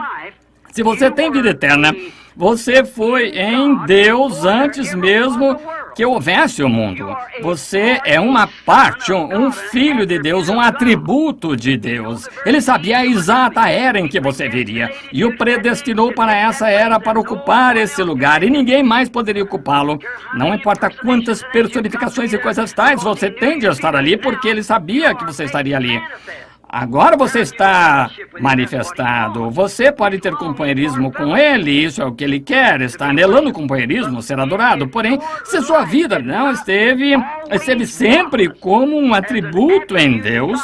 Se você tem vida eterna, você foi em Deus antes mesmo que houvesse o mundo. Você é uma parte, um filho de Deus, um atributo de Deus. Ele sabia a exata era em que você viria e o predestinou para essa era, para ocupar esse lugar, e ninguém mais poderia ocupá-lo. Não importa quantas personificações e coisas tais você tem de estar ali, porque ele sabia que você estaria ali. Agora você está manifestado. Você pode ter companheirismo com ele, isso é o que ele quer. Está anelando companheirismo, ser adorado. Porém, se sua vida não esteve sempre como um atributo em Deus,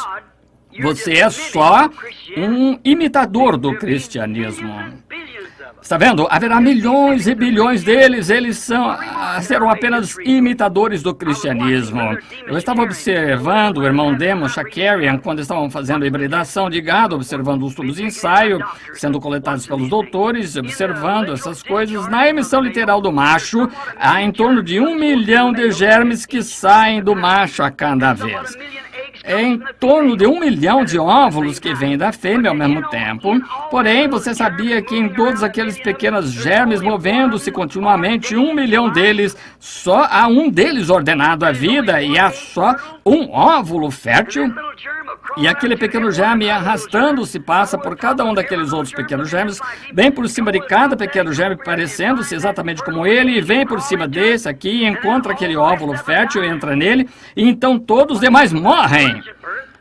você é só um imitador do cristianismo. Está vendo? Haverá milhões e bilhões deles, serão apenas imitadores do cristianismo. Eu estava observando o irmão Demon Shakarian quando estavam fazendo a hibridação de gado, observando os tubos de ensaio sendo coletados pelos doutores, observando essas coisas. Na emissão literal do macho, há em torno de 1 milhão de germes que saem do macho a cada vez. É em torno de 1 milhão de óvulos que vêm da fêmea ao mesmo tempo. Porém, você sabia que em todos aqueles pequenos germes movendo-se continuamente, 1 milhão deles, só há um deles ordenado à vida e há só um óvulo fértil? E aquele pequeno germe arrastando-se passa por cada um daqueles outros pequenos germes, bem por cima de cada pequeno germe, parecendo-se exatamente como ele, e vem por cima desse aqui, encontra aquele óvulo fértil, entra nele, e então todos os demais morrem.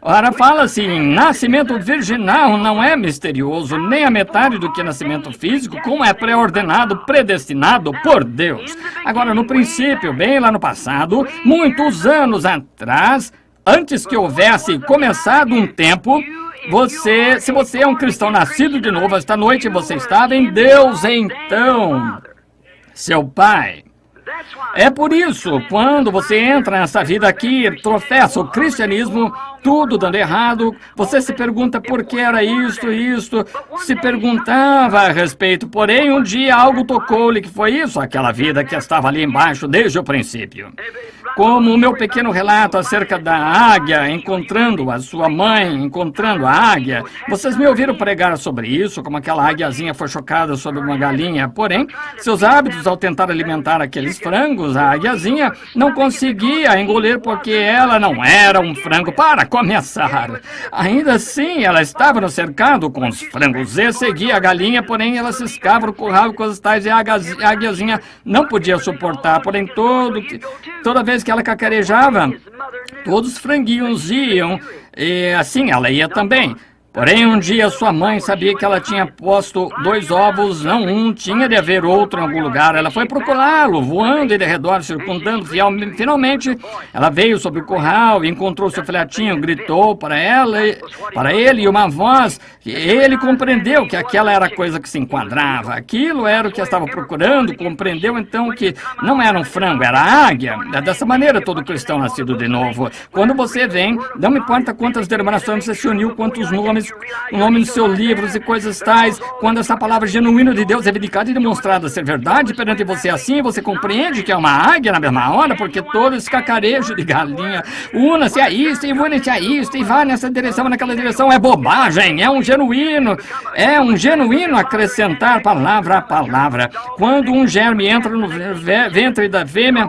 Ora, fala-se em nascimento virginal, não é misterioso, nem a metade do que nascimento físico, como é pré-ordenado, predestinado por Deus. Agora, no princípio, bem lá no passado, muitos anos atrás, antes que houvesse começado um tempo, se você é um cristão nascido de novo esta noite, você estava em Deus, então, seu Pai. É por isso, quando você entra nessa vida aqui, tropeça o cristianismo, tudo dando errado, você se pergunta por que era isto, se perguntava a respeito, porém um dia algo tocou-lhe que foi isso, aquela vida que estava ali embaixo desde o princípio. Como o meu pequeno relato acerca da águia encontrando a sua mãe, encontrando a águia. Vocês me ouviram pregar sobre isso, como aquela águiazinha foi chocada sobre uma galinha. Porém, seus hábitos ao tentar alimentar aqueles frangos, a águiazinha não conseguia engolir porque ela não era um frango para começar. Ainda assim, ela estava no cercado com os frangos e seguia a galinha, porém ela ciscava no curral com os tais e a águiazinha não podia suportar. Porém, toda vez que ela cacarejava, todos os franguinhos iam, e assim ela ia também. Porém, um dia sua mãe sabia que ela tinha posto 2 ovos, não um, tinha de haver outro em algum lugar. Ela foi procurá-lo, voando em redor, circundando. Finalmente, ela veio sobre o curral e encontrou seu filhotinho, gritou para ele, e uma voz, ele compreendeu que aquela era a coisa que se enquadrava. Aquilo era o que estava procurando, compreendeu então que não era um frango, era a águia. Dessa maneira, todo cristão nascido de novo. Quando você vem, não importa quantas denominações você se uniu, quantos nomes
tais, o nome dos seus livros e coisas tais. Quando essa palavra genuína de Deus é vindicada e demonstrada ser verdade perante você assim, você compreende que é uma águia na mesma hora, porque todo esse cacarejo de galinha, una-se a isto e une-se a isto e vai nessa direção, naquela direção, é bobagem, é um genuíno acrescentar palavra a palavra. Quando um germe entra no ventre da fêmea,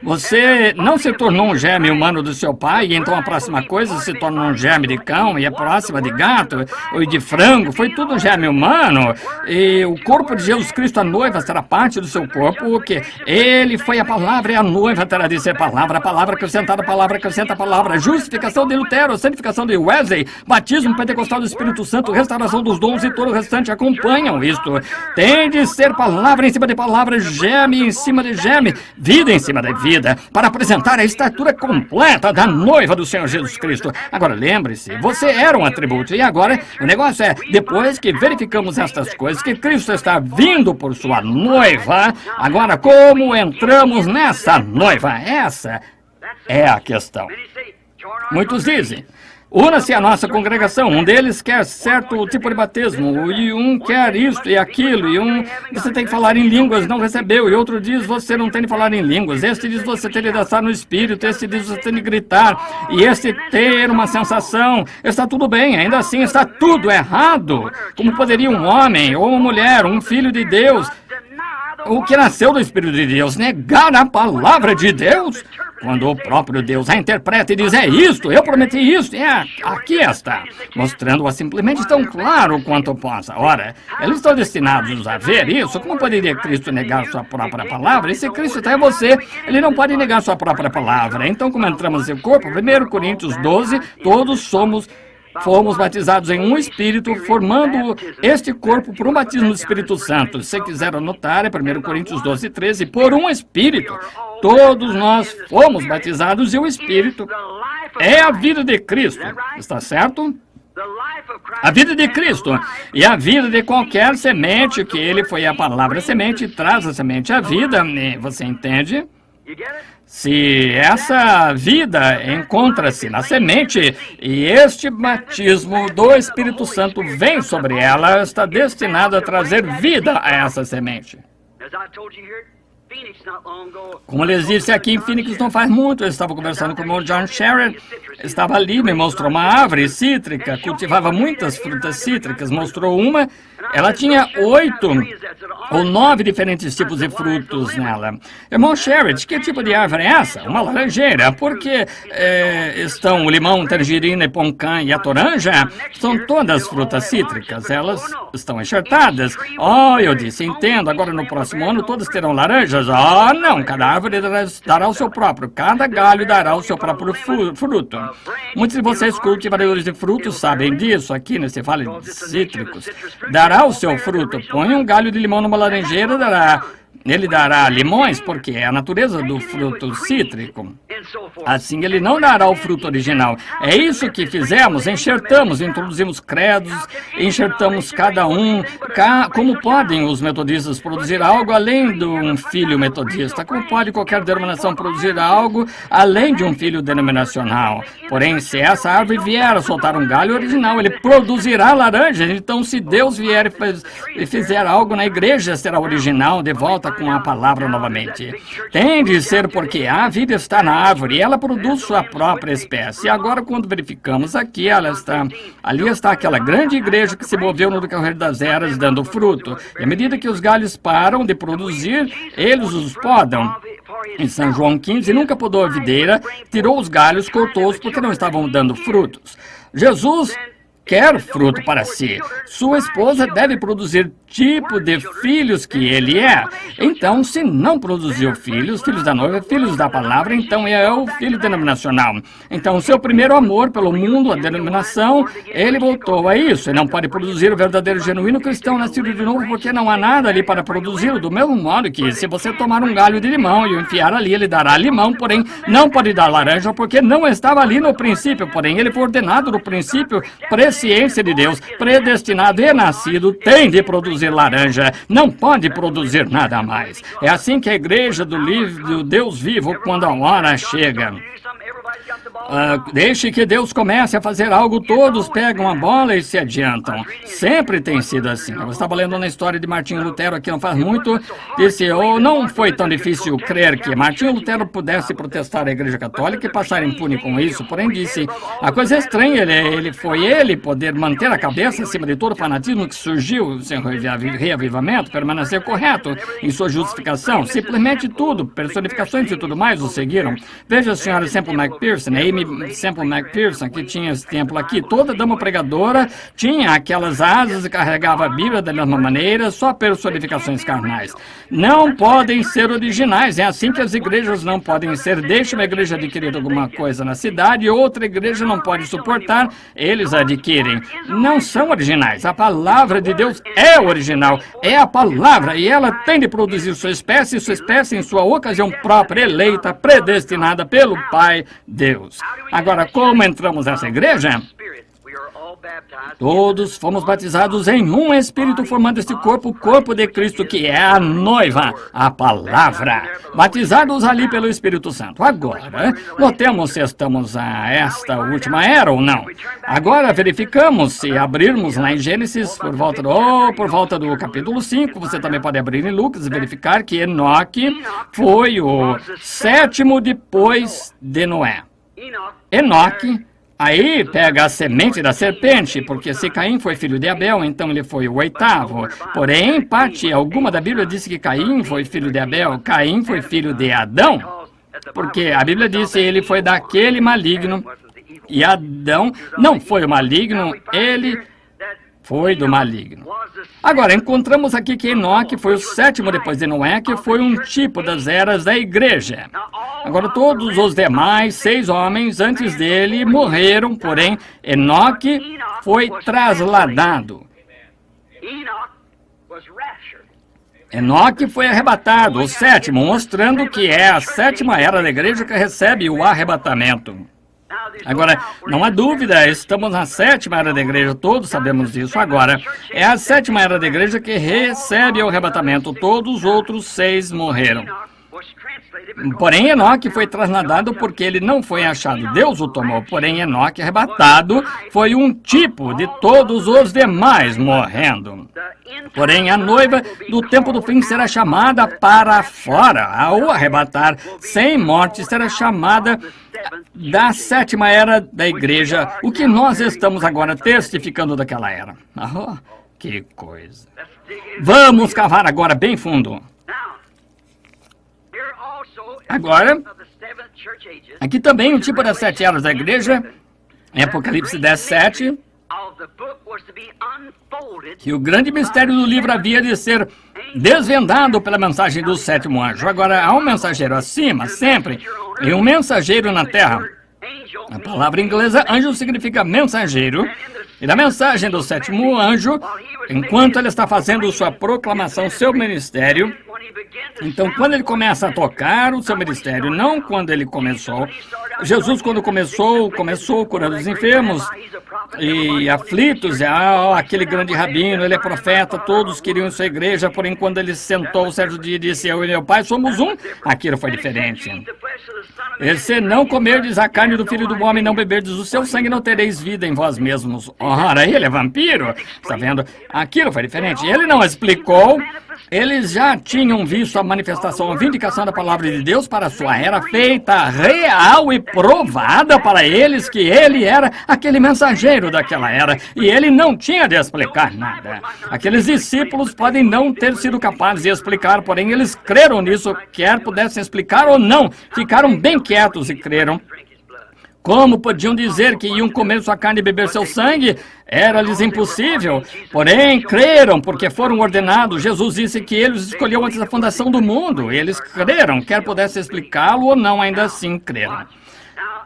você não se tornou um germe humano do seu pai, e então a próxima coisa se torna um germe de cão, e a próxima de gato, ou de frango, foi tudo um germe humano. E o corpo de Jesus Cristo, a noiva, será parte do seu corpo, o que? Ele foi a palavra, e a noiva terá de ser palavra, a palavra acrescentada, a palavra acrescenta a palavra, justificação de Lutero, santificação de Wesley, batismo pentecostal do Espírito Santo, restauração dos dons e todo o restante acompanham isto. Tem de ser palavra em cima de palavra, germe em cima de germe, vida em cima da vida, para apresentar a estatura completa da noiva do Senhor Jesus Cristo. Agora lembre-se, você era um atributo, e agora o negócio é, depois que verificamos estas coisas, que Cristo está vindo por sua noiva, agora como entramos nessa noiva? Essa é a questão. Muitos dizem, una-se à nossa congregação, um deles quer certo tipo de batismo, e um quer isto e aquilo, e um você tem que falar em línguas, não recebeu, e outro diz você não tem de falar em línguas, este diz você tem de dançar no espírito, este diz você tem de gritar, e este ter uma sensação. Está tudo bem, ainda assim está tudo errado. Como poderia um homem ou uma mulher, um filho de Deus, o que nasceu do Espírito de Deus, negar a palavra de Deus? Quando o próprio Deus a interpreta e diz, é isto, eu prometi isto, aqui está, mostrando-a simplesmente tão claro quanto possa. Ora, eles estão destinados a ver isso. Como poderia Cristo negar sua própria palavra? E se Cristo está em você, ele não pode negar sua própria palavra. Então, como entramos em corpo, 1 Coríntios 12, todos fomos batizados em um Espírito, formando este corpo por um batismo do Espírito Santo. Se quiser anotar, é 1 Coríntios 12, 13, por um Espírito. Todos nós fomos batizados e o Espírito é a vida de Cristo. Está certo? A vida de Cristo e a vida de qualquer semente que ele foi a palavra semente, traz a semente à vida. Você entende? Se essa vida encontra-se na semente e este batismo do Espírito Santo vem sobre ela, está destinado a trazer vida a essa semente. Como lhes disse aqui em Phoenix não faz muito, eu estava conversando com o irmão John Sherrod, estava ali, me mostrou uma árvore cítrica, cultivava muitas frutas cítricas, mostrou uma, ela tinha 8 ou 9 diferentes tipos de frutos nela. Irmão Sherrod, que tipo de árvore é essa? Uma laranjeira, porque estão o limão, tangerina, poncã e a toranja, são todas frutas cítricas, elas estão enxertadas. Oh, eu disse, entendo, agora no próximo ano todas terão laranjas. Ah, não, cada árvore dará o seu próprio, cada galho dará o seu próprio fruto. Muitos de vocês cultivadores de frutos sabem disso, aqui nesse vale de cítricos. Dará o seu fruto. Põe um galho de limão numa laranjeira, ele dará limões, porque é a natureza do fruto cítrico. Assim, ele não dará o fruto original. É isso que fizemos, enxertamos, introduzimos credos, enxertamos cada um. Como podem os metodistas produzir algo além de um filho metodista? Como pode qualquer denominação produzir algo além de um filho denominacional? Porém, se essa árvore vier a soltar um galho original, ele produzirá laranjas. Então, se Deus vier e fizer algo na igreja, será original, de volta com a palavra novamente. Tem de ser porque a vida está na árvore e ela produz sua própria espécie. E agora, quando verificamos aqui, ali está aquela grande igreja que se moveu no decorrer das eras, dando fruto. E à medida que os galhos param de produzir, eles os podam. Em São João 15, nunca podou a videira, tirou os galhos, cortou-os porque não estavam dando frutos. Jesus quer fruto para si. Sua esposa deve produzir tipo de filhos que ele é. Então, se não produziu filhos da noiva, filhos da palavra, então é o filho denominacional. Então, seu primeiro amor pelo mundo, a denominação, ele voltou a isso. Ele não pode produzir o verdadeiro genuíno cristão nascido de novo, porque não há nada ali para produzi-lo. Do mesmo modo que, se você tomar um galho de limão e o enfiar ali, ele dará limão, porém, não pode dar laranja, porque não estava ali no princípio. Porém, ele foi ordenado no princípio, presciência de Deus, predestinado e nascido, tem de produzir laranja, não pode produzir nada mais. É assim que a igreja do Deus vivo, quando a hora chega. Deixe que Deus comece a fazer algo, todos pegam a bola e se adiantam. Sempre tem sido assim. Eu estava lendo na história de Martinho Lutero aqui não faz muito. Disse, não foi tão difícil crer que Martinho Lutero pudesse protestar a Igreja Católica e passar impune com isso. Porém, disse, a coisa estranha, foi ele poder manter a cabeça acima de todo o fanatismo que surgiu, sem reavivamento, permanecer correto em sua justificação. Simplesmente tudo, personificações e tudo mais o seguiram. Veja a senhora Semple McPherson, Amy Semple McPherson, que tinha esse templo aqui. Toda dama pregadora tinha aquelas asas e carregava a Bíblia da mesma maneira, só personificações carnais. Não podem ser originais, é assim que as igrejas não podem ser. Deixa uma igreja adquirir alguma coisa na cidade e outra igreja não pode suportar, eles adquirem. Não são originais. A palavra de Deus é original, é a palavra, e ela tem de produzir sua espécie em sua ocasião própria, eleita, predestinada pelo Pai Deus. Agora, como entramos nessa igreja? Todos fomos batizados em um Espírito, formando este corpo, o corpo de Cristo, que é a noiva, a palavra. Batizados ali pelo Espírito Santo. Agora, notemos se estamos a esta última era ou não. Agora, verificamos, se abrirmos lá em Gênesis, por volta do capítulo 5, você também pode abrir em Lucas e verificar que Enoque foi o 7º depois de Noé. Enoque, aí pega a semente da serpente, porque se Caim foi filho de Abel, então ele foi o 8º. Porém, em parte alguma da Bíblia disse que Caim foi filho de Abel, Caim foi filho de Adão, porque a Bíblia disse ele foi daquele maligno, e Adão não foi o maligno, ele foi do maligno. Agora, encontramos aqui que Enoque foi o 7º depois de Noé, que foi um tipo das eras da igreja. Agora, todos os demais 6 homens antes dele morreram, porém, Enoque foi trasladado. Enoque foi arrebatado, o 7º, mostrando que é a 7ª era da igreja que recebe o arrebatamento. Agora, não há dúvida, estamos na 7ª era da igreja, todos sabemos disso. Agora, é a 7ª era da igreja que recebe o arrebatamento, todos os outros 6 morreram. Porém, Enoque foi trasladado porque ele não foi achado, Deus o tomou. Porém, Enoque arrebatado foi um tipo de todos os demais morrendo. Porém, a noiva do tempo do fim será chamada para fora. Ao arrebatar sem morte, será chamada da 7ª era da igreja, o que nós estamos agora testificando daquela era. Oh, que coisa. Vamos cavar agora bem fundo. Agora, aqui também o tipo das 7 eras da igreja, em Apocalipse 10:7, que o grande mistério do livro havia de ser desvendado pela mensagem do 7º anjo. Agora, há um mensageiro acima, sempre, e um mensageiro na terra. A palavra inglesa anjo significa mensageiro, e na mensagem do 7º anjo, enquanto ele está fazendo sua proclamação, seu ministério, então, quando ele começa a tocar o seu ministério, não quando ele começou. Jesus, quando começou curando os enfermos e aflitos, aquele grande rabino, ele é profeta, todos queriam sua igreja, porém, quando ele sentou certo dia e disse, eu e meu pai somos um, aquilo foi diferente. E se não comerdes a carne do Filho do Homem, não beberdes o seu sangue, não tereis vida em vós mesmos. Ora, ele é vampiro, está vendo? Aquilo foi diferente. Ele não explicou. Eles já tinham visto a manifestação, a vindicação da palavra de Deus para a sua era, feita real e provada para eles que ele era aquele mensageiro daquela era, e ele não tinha de explicar nada. Aqueles discípulos podem não ter sido capazes de explicar, porém eles creram nisso, quer pudessem explicar ou não, ficaram bem quietos e creram. Como podiam dizer que iam comer sua carne e beber seu sangue? Era-lhes impossível. Porém, creram, porque foram ordenados. Jesus disse que ele os escolheu antes da fundação do mundo. Eles creram, quer pudesse explicá-lo ou não, ainda assim creram.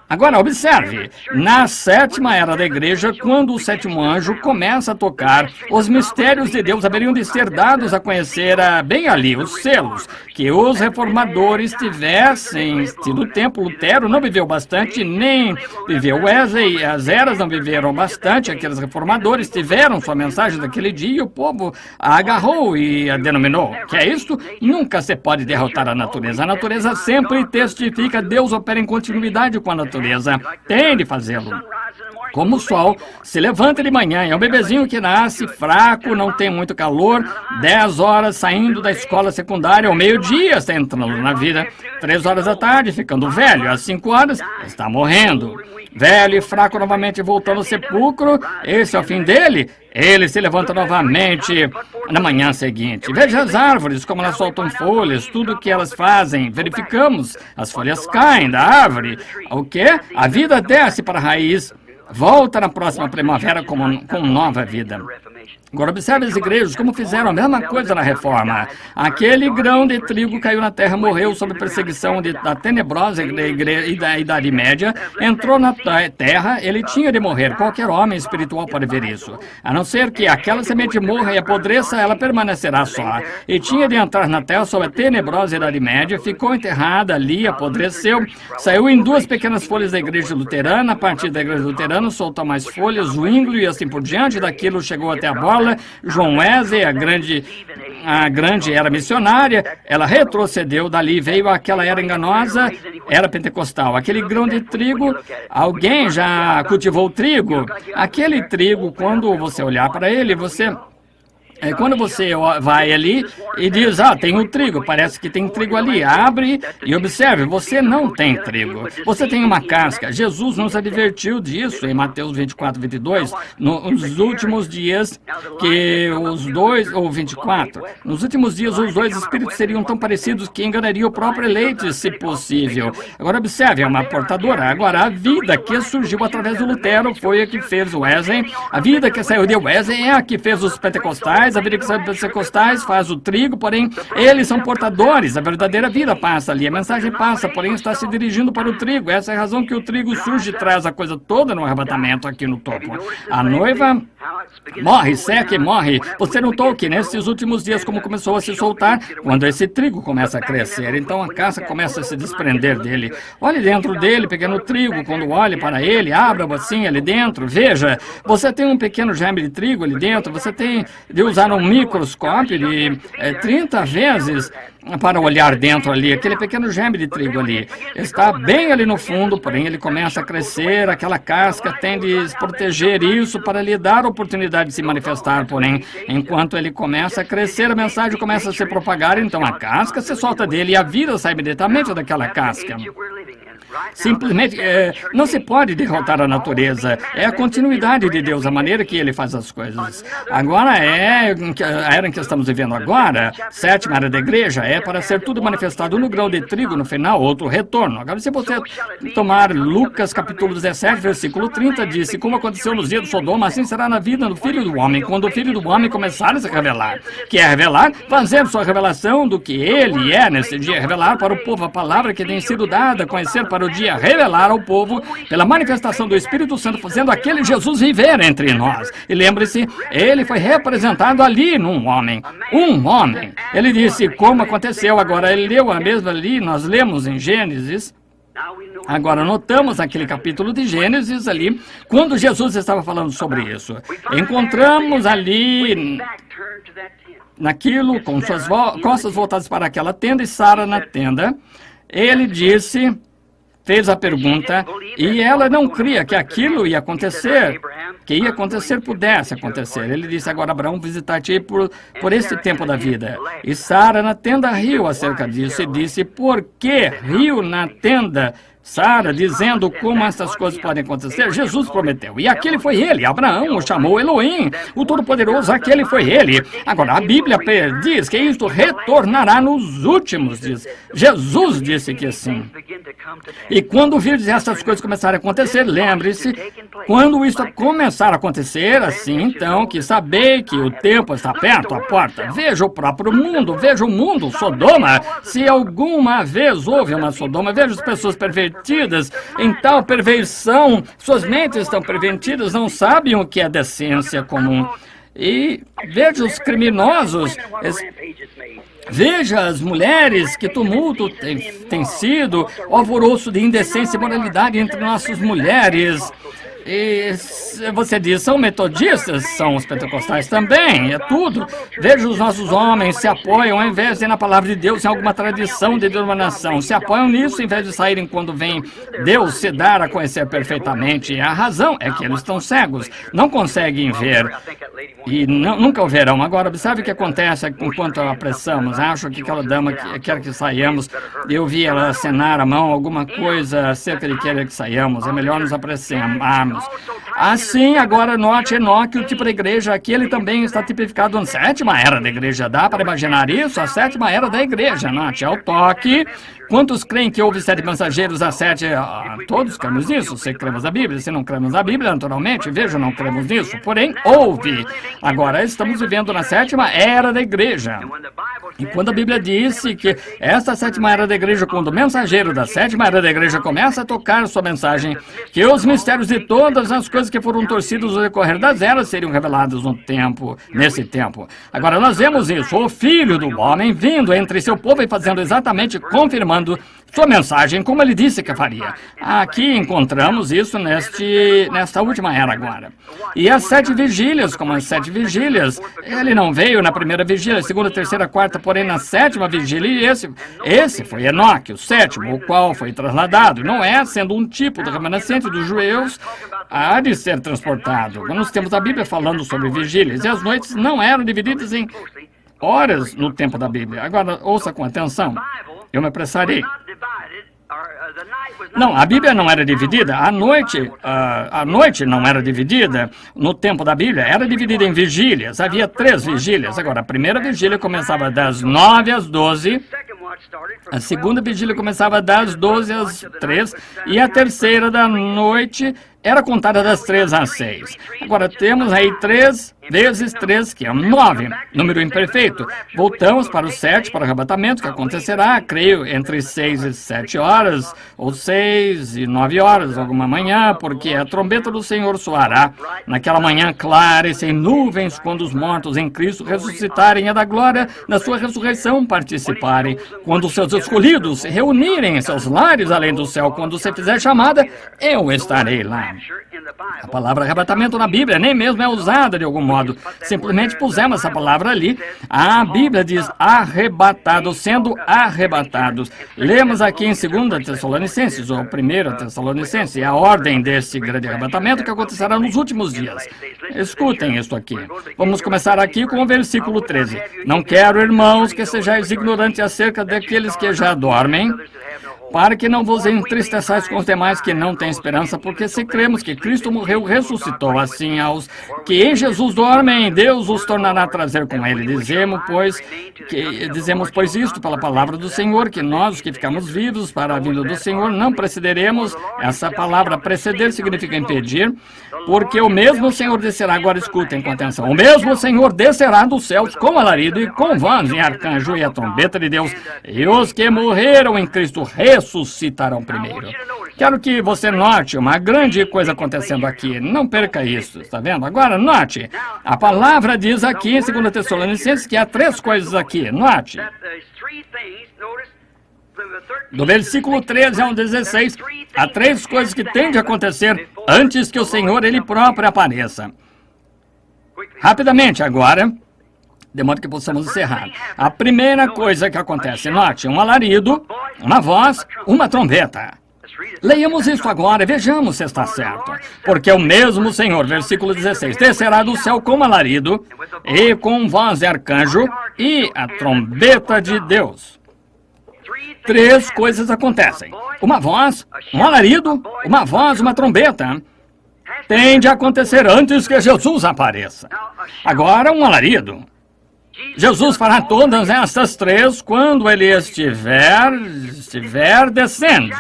Agora, observe, na 7ª era da igreja, quando o 7º anjo começa a tocar, os mistérios de Deus haveriam de ser dados a conhecer bem ali, os selos, que os reformadores tivessem tido tempo. Lutero não viveu bastante, nem viveu Wesley, as eras não viveram bastante, aqueles reformadores tiveram sua mensagem daquele dia e o povo a agarrou e a denominou. Que é isto? Nunca se pode derrotar a natureza sempre testifica, Deus opera em continuidade com a natureza. natureza. Tem de fazê-lo. Como o sol se levanta de manhã, é um bebezinho que nasce fraco, não tem muito calor, 10 horas saindo da escola secundária, ao meio-dia está entrando na vida, 3 horas da tarde ficando velho, às 5 horas está morrendo. Velho e fraco novamente voltando ao sepulcro, esse é o fim dele. Ele se levanta novamente na manhã seguinte. Veja as árvores, como elas soltam folhas, tudo o que elas fazem. Verificamos, as folhas caem da árvore. O quê? A vida desce para a raiz. Volta na próxima primavera com nova vida. Agora observe as igrejas como fizeram a mesma coisa na reforma. Aquele grão de trigo caiu na terra, morreu sob perseguição da tenebrosa e da Idade Média, entrou na terra, ele tinha de morrer. Qualquer homem espiritual pode ver isso. A não ser que aquela semente morra e apodreça, ela permanecerá só. E tinha de entrar na terra sob a tenebrosa Idade Média, ficou enterrada ali, apodreceu, saiu em 2 pequenas folhas da igreja luterana, a partir da igreja luterana soltou mais folhas, Zwinglio e assim por diante, daquilo chegou até a bola. João Wesley, a grande era missionária, ela retrocedeu, dali veio aquela era enganosa, era pentecostal. Aquele grão de trigo, alguém já cultivou trigo? Aquele trigo, quando você olhar para ele, quando você vai ali e diz, tem o trigo, parece que tem trigo ali, abre e observe, você não tem trigo, você tem uma casca. Jesus nos advertiu disso em Mateus 24, 22, nos últimos dias que os dois, ou 24, nos últimos dias os dois espíritos seriam tão parecidos que enganariam o próprio eleito, se possível. Agora observe, é uma portadora. Agora a vida que surgiu através do Lutero foi a que fez o Wesley, a vida que saiu de Wesley é a que fez os pentecostais, a vida que saiu dos pentecostais faz o trigo, porém, eles são portadores, a verdadeira vida passa ali, a mensagem passa, porém está se dirigindo para o trigo. Essa é a razão que o trigo surge e traz a coisa toda no arrebatamento aqui no topo. A noiva morre, seca e morre. Você notou que nesses últimos dias como começou a se soltar, quando esse trigo começa a crescer, então a casca começa a se desprender dele. Olhe dentro dele, pequeno trigo, quando olhe para ele, abra a bacinha ali dentro, veja, você tem um pequeno germe de trigo ali dentro, você tem de usar um microscópio de 30 vezes para olhar dentro ali, aquele pequeno germe de trigo ali. Está bem ali no fundo, porém ele começa a crescer, aquela casca tem de proteger isso para lhe dar a oportunidade de se manifestar, porém, enquanto ele começa a crescer, a mensagem começa a se propagar, então a casca se solta dele e a vida sai imediatamente daquela casca. Simplesmente, não se pode derrotar a natureza. É a continuidade de Deus, a maneira que Ele faz as coisas. Agora a era em que estamos vivendo agora, 7ª era da igreja, é para ser tudo manifestado no grão de trigo, no final, outro retorno. Agora, se você tomar Lucas capítulo 17, versículo 30, disse, como aconteceu nos dias de Sodoma, assim será na vida do Filho do Homem, quando o Filho do Homem começar a se revelar. Que é revelar? Fazer sua revelação do que Ele é nesse dia, revelar para o povo a palavra que tem sido dada, conhecer para o dia, revelar ao povo pela manifestação do Espírito Santo, fazendo aquele Jesus viver entre nós. E lembre-se, ele foi representado ali num homem. Um homem. Ele disse como aconteceu. Agora, ele leu a mesma ali, nós lemos em Gênesis. Agora, notamos aquele capítulo de Gênesis ali, quando Jesus estava falando sobre isso. Encontramos ali naquilo, com suas costas voltadas para aquela tenda, e Sara na tenda. Ele disse, fez a pergunta, e ela não cria que aquilo ia acontecer, pudesse acontecer. Ele disse, agora Abraão visitar-te por este tempo da vida. E Sara na tenda riu acerca disso e disse, por que riu na tenda? Sara, dizendo como essas coisas podem acontecer, Jesus prometeu. E aquele foi ele. Abraão o chamou Elohim, o Todo-Poderoso, aquele foi ele. Agora, a Bíblia diz que isto retornará nos últimos dias. Jesus disse que sim. E quando virdes essas coisas começarem a acontecer, lembre-se, quando isso começar a acontecer, assim, então, que sabei que o tempo está perto à porta. Veja o próprio mundo, veja o mundo, Sodoma. Se alguma vez houve uma Sodoma, veja as pessoas pervertidas em tal perversão, suas mentes estão pervertidas, não sabem o que é decência comum. E veja os criminosos, veja as mulheres, que tumulto tem sido, o alvoroço de indecência e moralidade entre nossas mulheres. E você diz, são metodistas, são os pentecostais também, é tudo. Veja, os nossos homens se apoiam, ao invés de ir na palavra de Deus, em alguma tradição de denominação, se apoiam nisso, em vez de saírem quando vem Deus se dar a conhecer perfeitamente. E a razão é que eles estão cegos, não conseguem ver, e nunca o verão. Agora, observe o que acontece enquanto apressamos. Acho que aquela dama quer que saiamos, eu vi ela acenar a mão, alguma coisa acerca de querer que saiamos, é melhor nos apressemarmos. Assim, agora note, Enoque, o tipo de igreja aqui, ele também está tipificado na sétima era da igreja. Dá para imaginar isso? A sétima era da igreja, note, é o toque. Quantos creem que houve 7 mensageiros a 7? Todos cremos nisso. Se cremos na Bíblia, se não cremos na Bíblia, naturalmente, veja, não cremos nisso. Porém, houve. Agora, estamos vivendo na sétima era da igreja. E quando a Bíblia disse que esta sétima era da igreja, quando o mensageiro da sétima era da igreja começa a tocar sua mensagem, que os mistérios de todas as coisas que foram torcidas no decorrer das eras seriam revelados nesse tempo. Agora, nós vemos isso, o Filho do Homem vindo entre seu povo e fazendo exatamente, confirmando sua mensagem, como ele disse que faria. Aqui encontramos isso nesta última era agora. E as 7 vigílias, como as 7 vigílias, ele não veio na primeira vigília, segunda, terceira, quarta, porém na 7ª vigília, e esse foi Enoque, o 7º, o qual foi trasladado. Não é, sendo um tipo do remanescente dos judeus, há de ser transportado. Nós temos a Bíblia falando sobre vigílias, e as noites não eram divididas em horas no tempo da Bíblia. Agora, ouça com atenção. Eu me apressarei. Não, a Bíblia não era dividida. A noite não era dividida. No tempo da Bíblia, era dividida em vigílias. Havia 3 vigílias. Agora, a primeira vigília começava das 9 às 12. A segunda vigília começava das 12 às 3. E a terceira da noite era contada das 3 às 6. Agora, temos aí 3 vezes 3, que é 9, número imperfeito. Voltamos para o 7, para o arrebatamento, que acontecerá, creio, entre 6 e 7 horas, ou 6 e 9 horas, alguma manhã, porque a trombeta do Senhor soará naquela manhã clara e sem nuvens, quando os mortos em Cristo ressuscitarem e da glória da sua ressurreição participarem. Quando os seus escolhidos se reunirem em seus lares além do céu, quando você fizer chamada, eu estarei lá. A palavra arrebatamento na Bíblia nem mesmo é usada de algum modo. Simplesmente pusemos essa palavra ali. A Bíblia diz arrebatados, sendo arrebatados. Lemos aqui em 2 Tessalonicenses, ou 1 Tessalonicenses, a ordem desse grande arrebatamento que acontecerá nos últimos dias. Escutem isso aqui. Vamos começar aqui com o versículo 13. Não quero, irmãos, que sejais ignorantes acerca daqueles que já dormem, para que não vos entristeçais com os demais que não têm esperança, porque se cremos que Cristo morreu, ressuscitou, assim aos que em Jesus dormem, Deus os tornará a trazer com ele. Dizemos, pois isto pela palavra do Senhor, que nós, os que ficamos vivos para a vinda do Senhor, não precederemos. Essa palavra preceder significa impedir, porque o mesmo Senhor descerá, agora escutem com atenção, o mesmo Senhor descerá dos céus com alarido e com voz em arcanjo e a trombeta de Deus, e os que morreram em Cristo ressuscitarão primeiro. Quero que você note uma grande coisa acontecendo aqui. Não perca isso, está vendo? Agora, note. A palavra diz aqui em 2 Tessalonicenses que há 3 coisas aqui. Note. Do versículo 13 ao 16, há 3 coisas que têm de acontecer antes que o Senhor, Ele próprio, apareça. Rapidamente agora, de modo que possamos encerrar. A primeira coisa que acontece, note, um alarido, uma voz, uma trombeta. Leiamos isso agora e vejamos se está certo. Porque o mesmo Senhor, versículo 16, descerá do céu com alarido e com voz de arcanjo e a trombeta de Deus. 3 coisas acontecem. Uma voz, um alarido, uma voz, uma trombeta. Tem de acontecer antes que Jesus apareça. Agora, um alarido. Jesus fará todas essas 3 quando ele estiver descendo.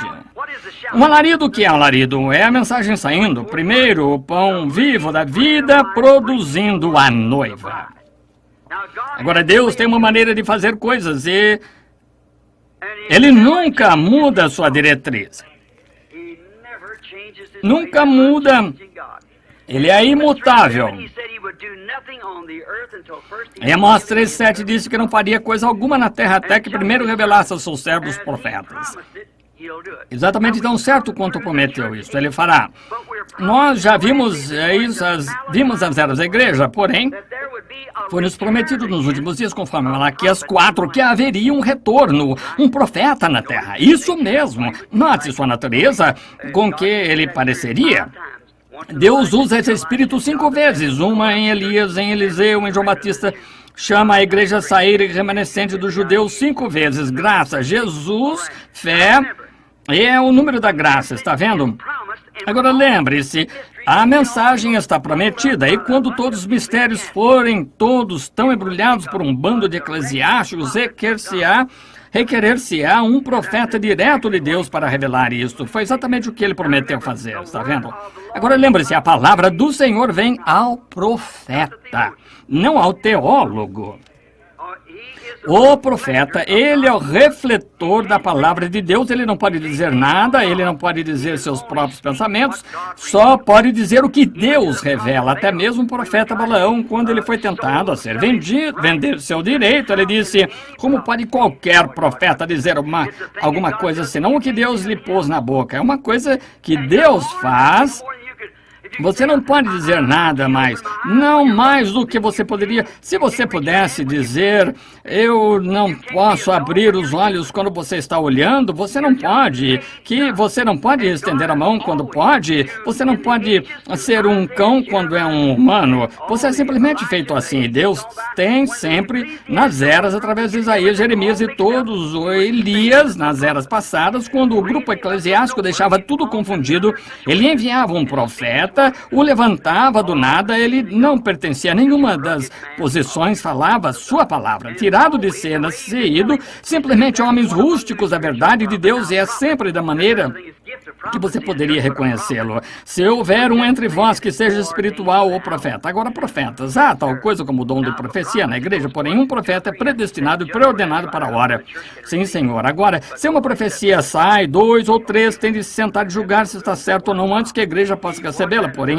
Um alarido, que é alarido? É a mensagem saindo. Primeiro, o pão vivo da vida produzindo a noiva. Agora, Deus tem uma maneira de fazer coisas e Ele nunca muda a sua diretriz. Nunca muda. Ele é imutável. Em Amós 3:7 disse que não faria coisa alguma na terra até que primeiro revelasse aos seus servos profetas. Exatamente tão certo quanto prometeu isso, ele fará. Nós já vimos isso, vimos as eras da igreja, porém, foi-nos prometido nos últimos dias, conforme Malaquias 4, que haveria um retorno, um profeta na terra. Isso mesmo. Note sua natureza com que ele pareceria. Deus usa esse espírito 5 vezes, uma em Elias, em Eliseu, em João Batista. Chama a igreja a sair remanescente dos judeus 5 vezes. Graça, Jesus, fé, é o número da graça, está vendo? Agora lembre-se, a mensagem está prometida, e quando todos os mistérios forem todos tão embrulhados por um bando de eclesiásticos, requerer-se-á um profeta direto de Deus para revelar isto. Foi exatamente o que ele prometeu fazer, está vendo? Agora lembre-se, a palavra do Senhor vem ao profeta, não ao teólogo. O profeta, ele é o refletor da palavra de Deus, ele não pode dizer nada, ele não pode dizer seus próprios pensamentos, só pode dizer o que Deus revela. Até mesmo o profeta Balaão, quando ele foi tentado a ser vendido, vender seu direito, ele disse, como pode qualquer profeta dizer alguma coisa senão o que Deus lhe pôs na boca? É uma coisa que Deus faz. Você não pode dizer nada mais, não mais do que você poderia. Se você pudesse dizer, eu não posso abrir os olhos quando você está olhando, você não pode. Que você não pode estender a mão quando pode, você não pode ser um cão quando é um humano. Você é simplesmente feito assim. E Deus tem sempre, nas eras, através de Isaías, Jeremias e todos os Elias, nas eras passadas, quando o grupo eclesiástico deixava tudo confundido, ele enviava um profeta, o levantava do nada, ele não pertencia a nenhuma das posições, falava sua palavra, tirado de cena, saído, simplesmente homens rústicos da verdade de Deus, e é sempre da maneira que você poderia reconhecê-lo. Se houver um entre vós que seja espiritual ou profeta. Agora, profetas, tal coisa como o dom de profecia na igreja, porém um profeta é predestinado e preordenado para a hora. Sim, Senhor. Agora, se uma profecia sai, 2 ou 3 têm de se sentar e julgar se está certo ou não antes que a igreja possa recebê-la. Porém,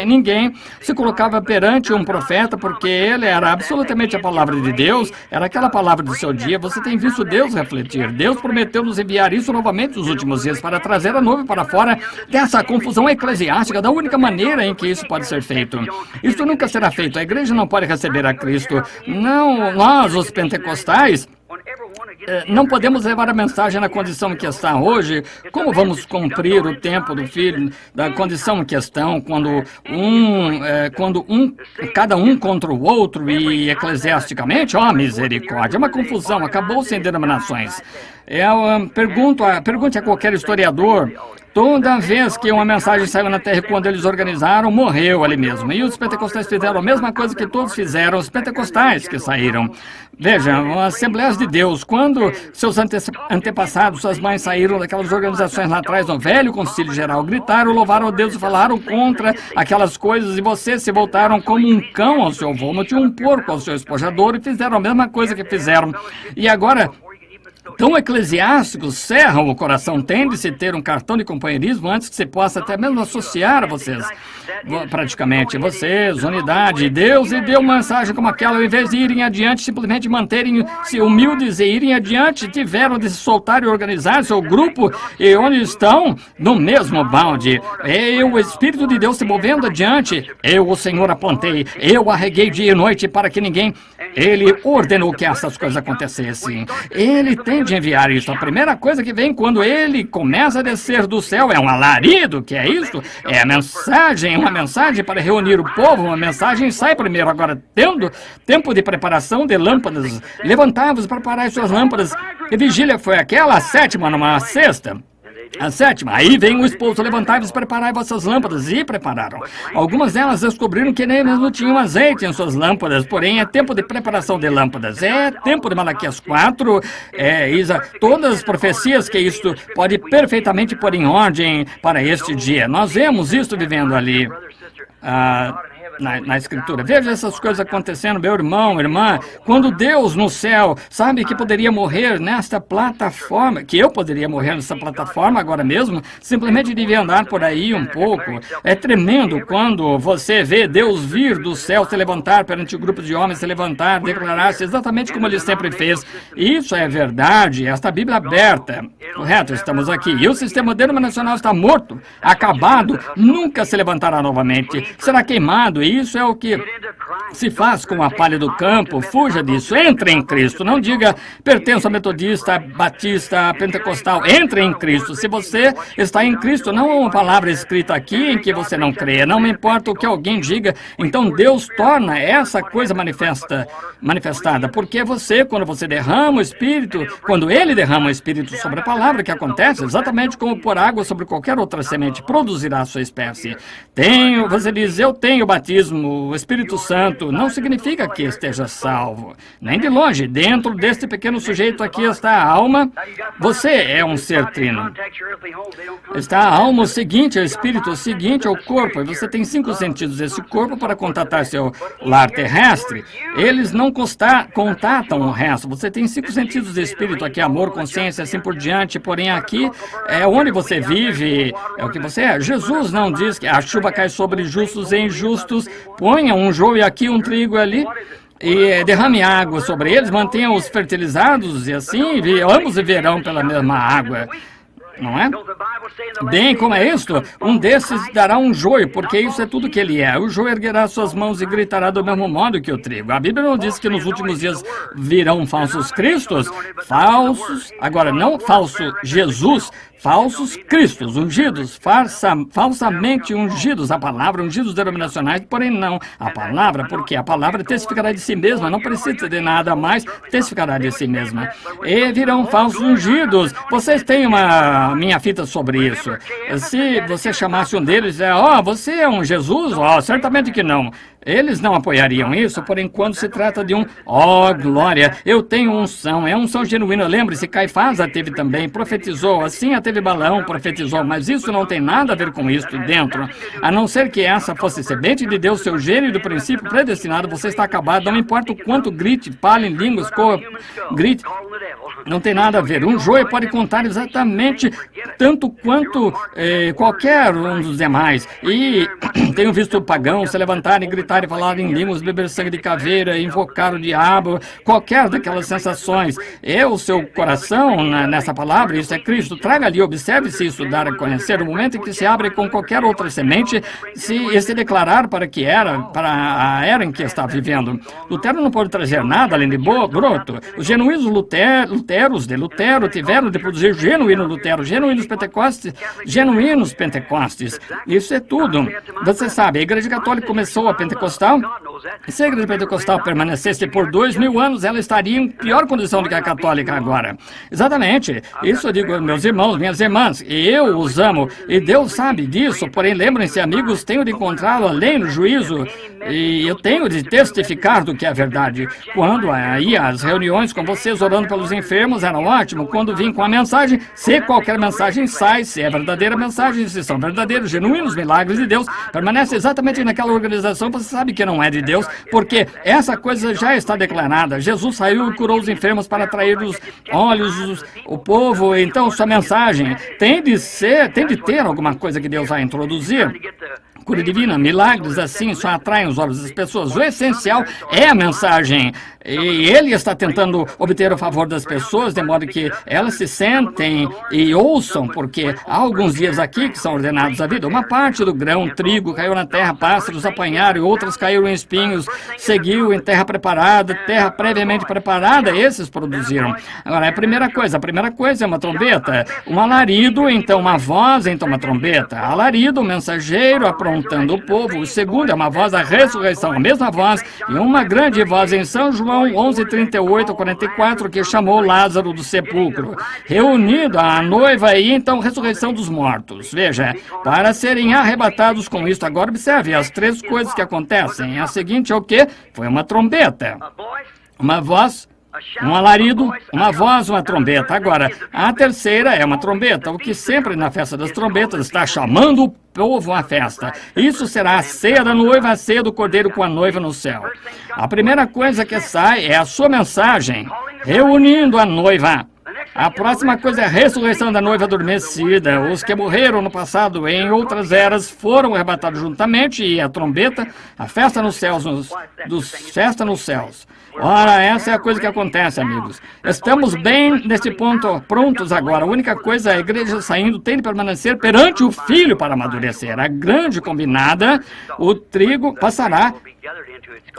ninguém se colocava perante um profeta porque ele era absolutamente a palavra de Deus, era aquela palavra do seu dia. Você tem visto Deus refletir. Deus prometeu nos enviar isso novamente nos últimos dias para trazer a nuvem para fora dessa confusão eclesiástica, da única maneira em que isso pode ser feito. Isso nunca será feito. A igreja não pode receber a Cristo. Não, nós, os pentecostais, não podemos levar a mensagem na condição em que está hoje. Como vamos cumprir o tempo do filho, da condição em que estão, quando cada um contra o outro e eclesiasticamente? Misericórdia, é uma confusão, acabou sem denominações. Pergunte a qualquer historiador. Toda vez que uma mensagem saiu na terra, quando eles organizaram, morreu ali mesmo. E os pentecostais fizeram a mesma coisa que todos fizeram, os pentecostais que saíram. Vejam, as Assembleias de Deus, quando seus antepassados, suas mães saíram daquelas organizações lá atrás, no velho concílio geral, gritaram, louvaram a Deus e falaram contra aquelas coisas, e vocês se voltaram como um cão ao seu vômito e um porco ao seu espojador, e fizeram a mesma coisa que fizeram. E agora, tão eclesiásticos, cerram o coração, tende-se ter um cartão de companheirismo antes que você possa até mesmo associar a vocês, praticamente, vocês, unidade. Deus lhe deu uma mensagem como aquela, ao invés de irem adiante, simplesmente manterem-se humildes e irem adiante, tiveram de se soltar e organizar seu grupo, e onde estão? No mesmo balde. O Espírito de Deus se movendo adiante, eu, o Senhor, apontei, eu arreguei dia e noite para que ninguém... Ele ordenou que essas coisas acontecessem. Ele tem de enviar isso. A primeira coisa que vem quando ele começa a descer do céu é um alarido, que é isso? É a mensagem, uma mensagem para reunir o povo, uma mensagem sai primeiro. Agora, tendo tempo de preparação de lâmpadas, levantava-os para preparar suas lâmpadas. E vigília foi aquela, a 7ª, numa sexta. A 7ª, aí vem o esposo, levantai-vos, preparai vossas lâmpadas, e prepararam. Algumas delas descobriram que nem mesmo tinham azeite em suas lâmpadas, porém é tempo de preparação de lâmpadas, é tempo de Malaquias 4, todas as profecias que isto pode perfeitamente pôr em ordem para este dia. Nós vemos isto vivendo ali. na Escritura. Veja essas coisas acontecendo, meu irmão, irmã. Quando Deus no céu sabe que poderia morrer nesta plataforma, que eu poderia morrer nessa plataforma agora mesmo, simplesmente devia andar por aí um pouco. É tremendo quando você vê Deus vir do céu, se levantar perante o grupo de homens, se levantar, declarar-se exatamente como ele sempre fez. Isso é verdade, esta Bíblia aberta. Correto, estamos aqui. E o sistema denominacional está morto, acabado, nunca se levantará novamente. Será queimado, e isso é o que se faz com a palha do campo. Fuja disso, entre em Cristo. Não diga, pertenço a metodista, batista, pentecostal. Entre em Cristo. Se você está em Cristo, não há uma palavra escrita aqui em que você não crê. Não me importa o que alguém diga. Então Deus torna essa coisa manifestada. Porque você, quando você derrama o Espírito, quando Ele derrama o Espírito sobre a palavra, que acontece exatamente como pôr água sobre qualquer outra semente, produzirá a sua espécie. Você diz, eu tenho batismo, o Espírito Santo, não significa que esteja salvo. Nem de longe. Dentro deste pequeno sujeito aqui está a alma. Você é um ser trino. Está a alma o seguinte, o Espírito o seguinte, o corpo. E você tem 5 sentidos desse corpo para contatar seu lar terrestre. Eles não contatam o resto. Você tem 5 sentidos de Espírito aqui, amor, consciência, assim por diante. Porém aqui é onde você vive, é o que você é. Jesus não diz que a chuva cai sobre justos e injustos. Ponha um joio aqui, um trigo ali, e derrame água sobre eles, mantenha-os fertilizados, e assim ambos viverão pela mesma água. Não é? Bem, como é isto? Um desses dará um joio, porque isso é tudo que ele é. O joio erguerá suas mãos e gritará do mesmo modo que o trigo. A Bíblia não diz que nos últimos dias virão falsos cristos, agora não falso Jesus, falsos cristos, ungidos, falsamente ungidos, a palavra, ungidos denominacionais, porém não a palavra, porque a palavra testificará de si mesma, não precisa de nada mais, testificará de si mesma. E virão falsos ungidos. Vocês têm uma minha fita sobre isso. Se você chamasse um deles, você é um Jesus? Certamente que não. Eles não apoiariam isso, porém, quando se trata de glória, eu tenho unção, é unção genuína. Lembre-se, Caifás a teve também, profetizou, assim a teve Balaão, profetizou, mas isso não tem nada a ver com isso dentro. A não ser que essa fosse semente de Deus, seu gênio do princípio predestinado, você está acabado, não importa o quanto grite, fale em línguas, grite, não tem nada a ver. Um joio pode contar exatamente tanto quanto qualquer um dos demais. E tenho visto pagãos se levantarem e gritar e falar em línguas, beber sangue de caveira, invocar o diabo, qualquer daquelas sensações. O seu coração nessa palavra, isso é Cristo. Traga ali, observe se isso dar a conhecer. No momento em que se abre com qualquer outra semente, se declarar para a era em que está vivendo. Lutero não pode trazer nada além de broto. Os genuínos Luteros de Lutero tiveram de produzir genuíno Lutero, genuínos Pentecostes. Isso é tudo. Você sabe, a Igreja Católica começou a Pentecostal. Se a Igreja Pentecostal permanecesse por 2000 anos, ela estaria em pior condição do que a Católica agora. Exatamente. Isso eu digo, meus irmãos, minhas irmãs, e eu os amo, e Deus sabe disso, porém, lembrem-se, amigos, tenho de encontrá-lo além no juízo, e eu tenho de testificar do que é verdade. Quando aí as reuniões com vocês orando pelos enfermos eram ótimo, quando vim com a mensagem, se qualquer mensagem sai, se é verdadeira mensagem, se são verdadeiros, genuínos milagres de Deus, permanece exatamente naquela organização, você sabe que não é de Deus, porque essa coisa já está declarada. Jesus saiu e curou os enfermos para atrair os olhos, o povo. Então sua mensagem tem de ter alguma coisa que Deus vai introduzir. Cura divina, milagres assim só atraem os olhos das pessoas. O essencial é a mensagem. E ele está tentando obter o favor das pessoas, de modo que elas se sentem e ouçam, porque há alguns dias aqui que são ordenados à vida. Uma parte do grão, trigo, caiu na terra, pássaros apanharam, e outras caíram em espinhos, seguiu em terra preparada, terra previamente preparada, esses produziram. Agora, a primeira coisa é uma trombeta, um alarido, então uma voz, então uma trombeta. Alarido, o mensageiro aprontando o povo. O segundo é uma voz da ressurreição, a mesma voz, e uma grande voz em São João 11:38-44, que chamou Lázaro do sepulcro, reunido a noiva e então ressurreição dos mortos. Veja, para serem arrebatados com isto. Agora observe as 3 coisas que acontecem. A seguinte é o quê? Foi uma trombeta, uma voz, um alarido, uma voz, uma trombeta. Agora, a terceira é uma trombeta, o que sempre na festa das trombetas está chamando o povo à festa. Isso será a ceia da noiva, a ceia do cordeiro com a noiva no céu. A primeira coisa que sai é a sua mensagem, reunindo a noiva. A próxima coisa é a ressurreição da noiva adormecida. Os que morreram no passado em outras eras foram arrebatados juntamente, e a trombeta, a festa nos céus, festa nos céus. Ora, essa é a coisa que acontece, amigos. Estamos bem nesse ponto, prontos agora. A única coisa é a igreja saindo tem de permanecer perante o Filho para amadurecer. A grande combinada, o trigo passará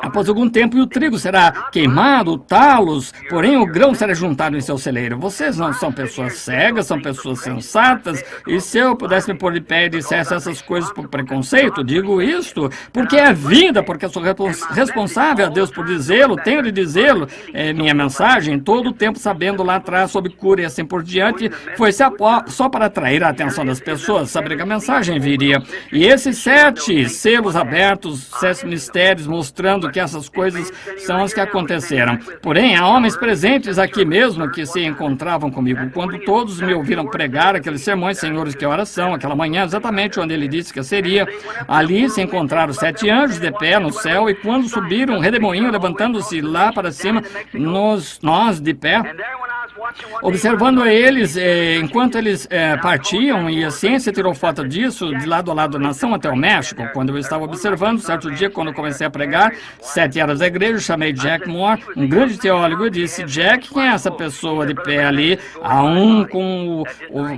após algum tempo, e o trigo será queimado, talos, porém o grão será juntado em seu celeiro. Vocês não são pessoas cegas, são pessoas sensatas, e se eu pudesse me pôr de pé e dissesse essas coisas por preconceito, digo isto porque é vida, porque eu sou responsável a Deus por dizê-lo, tenho de dizê-lo, é minha mensagem, todo o tempo sabendo lá atrás sobre cura e assim por diante, foi só para atrair a atenção das pessoas, saber que a mensagem viria. E esses 7 selos abertos, 7 mistérios, mostrando que essas coisas são as que aconteceram. Porém, há homens presentes aqui mesmo que se encontravam comigo quando todos me ouviram pregar aqueles sermões, senhores, que horas são, aquela manhã, exatamente onde ele disse que seria. Ali se encontraram 7 anjos de pé no céu, e quando subiram, um redemoinho levantando-se lá para cima, nós de pé, observando eles, enquanto eles partiam, e a ciência tirou foto disso, de lado a lado da nação até o México. Quando eu estava observando, certo dia, quando eu comecei a pregar, 7 horas da igreja, chamei Jack Moore, um grande teólogo, e disse: Jack, quem é essa pessoa de pé ali? Há um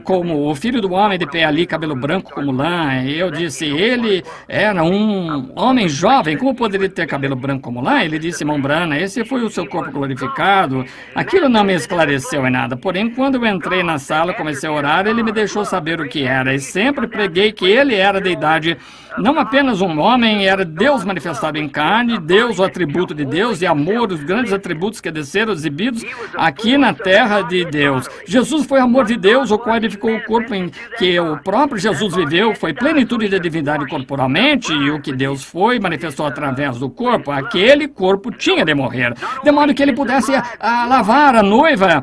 como o filho do homem de pé ali, cabelo branco como lã. E eu disse: ele era um homem jovem, como poderia ter cabelo branco como lã? Ele disse: irmão Branham, esse foi o seu corpo glorificado. Aquilo não me esclareceu em nada, porém, quando eu entrei na sala, comecei a orar, ele me deixou saber o que era, e sempre preguei que ele era deidade, não apenas um homem, era Deus manifestado em carne, Deus, o atributo de Deus, e amor, os grandes atributos que desceram exibidos aqui na terra de Deus. Jesus foi amor de Deus, o qual edificou o corpo em que o próprio Jesus viveu, foi plenitude da divindade corporalmente, e o que Deus foi, manifestou através do corpo. Aquele corpo tinha de morrer, de modo que ele pudesse lavar a noiva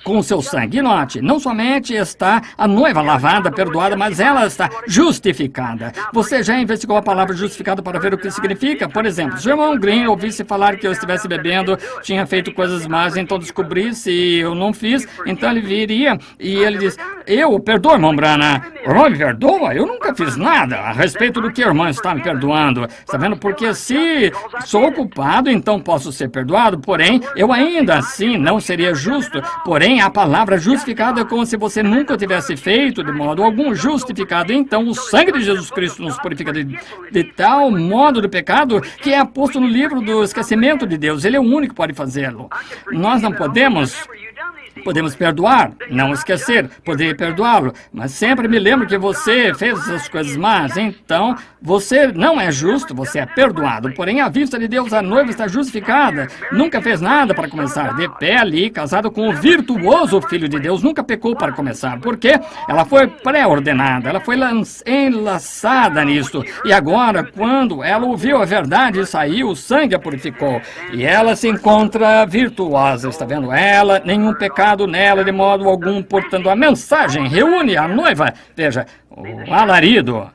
com o seu sangue. E note, não somente está a noiva lavada, perdoada, mas ela está justificada. Você já investigou a palavra justificada para ver o que significa? Por exemplo, se o irmão Green ouvisse falar que eu estivesse bebendo, tinha feito coisas más, então descobrisse e eu não fiz, então ele viria e ele diz: eu perdoo, irmão Branham. O irmão me perdoa? Eu nunca fiz nada a respeito do que o irmão está me perdoando. Está vendo? Porque se sou culpado, então posso ser perdoado, porém, eu ainda assim não seria justo. Porém, a palavra justificado é como se você nunca tivesse feito de modo algum justificado. Então, o sangue de Jesus Cristo nos purifica de tal modo do pecado que é posto no livro do esquecimento de Deus. Ele é o único que pode fazê-lo. Nós não podemos perdoar, não esquecer, poder perdoá-lo, mas sempre me lembro que você fez essas coisas más, então você não é justo, você é perdoado. Porém, à vista de Deus, a noiva está justificada, nunca fez nada para começar, de pé ali, casada com o virtuoso Filho de Deus, nunca pecou para começar, porque ela foi pré-ordenada, ela foi enlaçada nisto, e agora, quando ela ouviu a verdade e saiu, o sangue a purificou, e ela se encontra virtuosa, está vendo? Ela, nenhum pecado nela de modo algum, portanto a mensagem reúne a noiva, veja, o alarido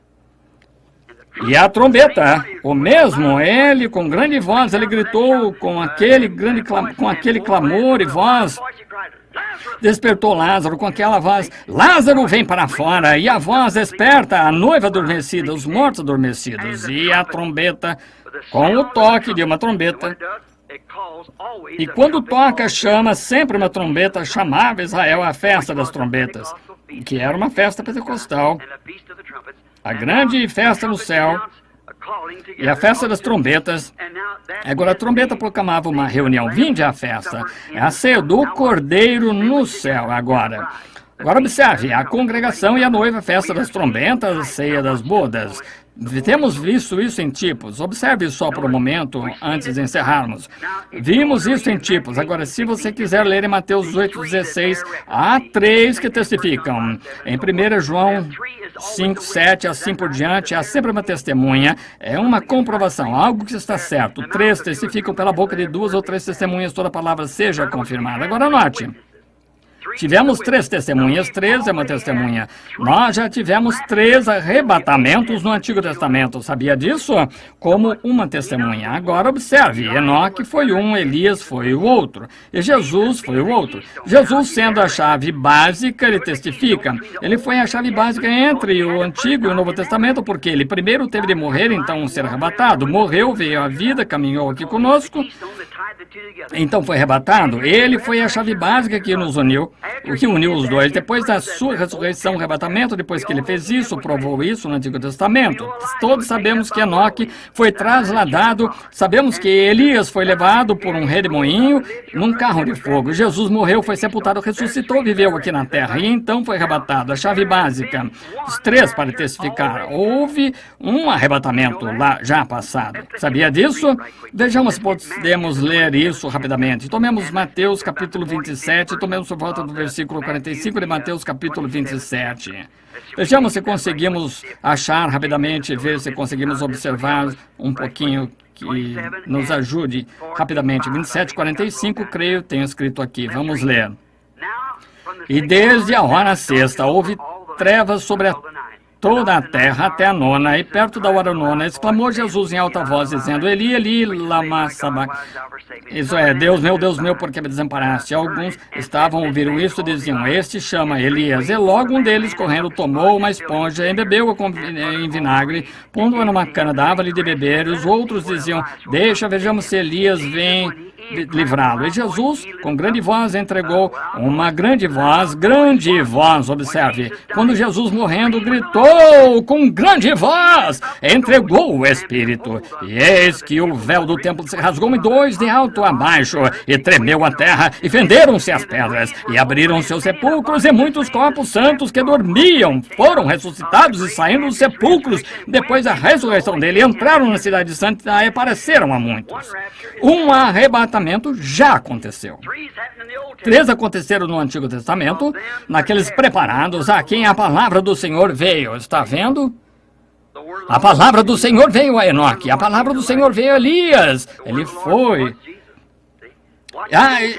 e a trombeta, o mesmo, ele com grande voz, ele gritou com aquele clamor e voz, despertou Lázaro com aquela voz: Lázaro, vem para fora. E a voz desperta a noiva adormecida, os mortos adormecidos, e a trombeta, com o toque de uma trombeta. E quando toca, chama sempre uma trombeta, chamava Israel a festa das trombetas, que era uma festa pentecostal, a grande festa no céu, e a festa das trombetas. Agora a trombeta proclamava uma reunião, vinde à festa, é a ceia do Cordeiro no céu. Agora observe, a congregação e a noiva, a festa das trombetas, a ceia das bodas. Temos visto isso em tipos. Observe só por um momento, antes de encerrarmos. Vimos isso em tipos. Agora, se você quiser ler em Mateus 8,16, há 3 que testificam. Em 1 João 5, 7, assim por diante, há sempre uma testemunha. É uma comprovação, algo que está certo. 3 testificam pela boca de 2 ou 3 testemunhas, toda palavra seja confirmada. Agora, note. Tivemos 3 testemunhas, 3 é uma testemunha. Nós já tivemos 3 arrebatamentos no Antigo Testamento. Sabia disso? Como uma testemunha. Agora observe, Enoque foi um, Elias foi o outro. E Jesus foi o outro. Jesus, sendo a chave básica, ele testifica. Ele foi a chave básica entre o Antigo e o Novo Testamento, porque ele primeiro teve de morrer, então ser arrebatado. Morreu, veio à vida, caminhou aqui conosco, então foi arrebatado. Ele foi a chave básica que nos uniu, o que uniu os dois. Depois da sua ressurreição, arrebatamento, depois que ele fez isso, provou isso no Antigo Testamento. Todos sabemos que Enoque foi trasladado, sabemos que Elias foi levado por um redemoinho num carro de fogo. Jesus morreu, foi sepultado, ressuscitou, viveu aqui na terra e então foi arrebatado. A chave básica, os 3 para testificar. Houve um arrebatamento lá já passado. Sabia disso? Vejamos se podemos ler isso rapidamente. Tomemos Mateus capítulo 27, tomemos por volta do versículo 45 de Mateus capítulo 27. Vejamos se conseguimos achar rapidamente, ver se conseguimos observar um pouquinho que nos ajude rapidamente. 27:45, creio, tenho escrito aqui. Vamos ler. E desde a hora sexta houve trevas sobre toda a terra até a 9ª, e perto da hora 9ª, exclamou Jesus em alta voz, dizendo, Eli, Eli, lama sabachthani. Isso é, Deus meu, por que me desamparaste? Alguns estavam ouvindo isso e diziam, este chama Elias. E logo um deles, correndo, tomou uma esponja, embebeu-a em vinagre, pondo-a numa cana, dava-lhe de beber, e os outros diziam, deixa, vejamos se Elias vem livrá-lo. E Jesus, com grande voz, entregou uma grande voz, observe. Quando Jesus morrendo, gritou com grande voz, entregou o Espírito. E eis que o véu do templo se rasgou em 2 de alto a baixo, e tremeu a terra, e fenderam-se as pedras, e abriram seus sepulcros, e muitos corpos santos que dormiam foram ressuscitados e saindo dos sepulcros, depois da ressurreição dele, entraram na cidade santa e apareceram a muitos. Um arrebatamento já aconteceu. 3 aconteceram no Antigo Testamento, naqueles preparados a quem a palavra do Senhor veio. Está vendo? A palavra do Senhor veio a Enoque, a palavra do Senhor veio a Elias. Ele foi.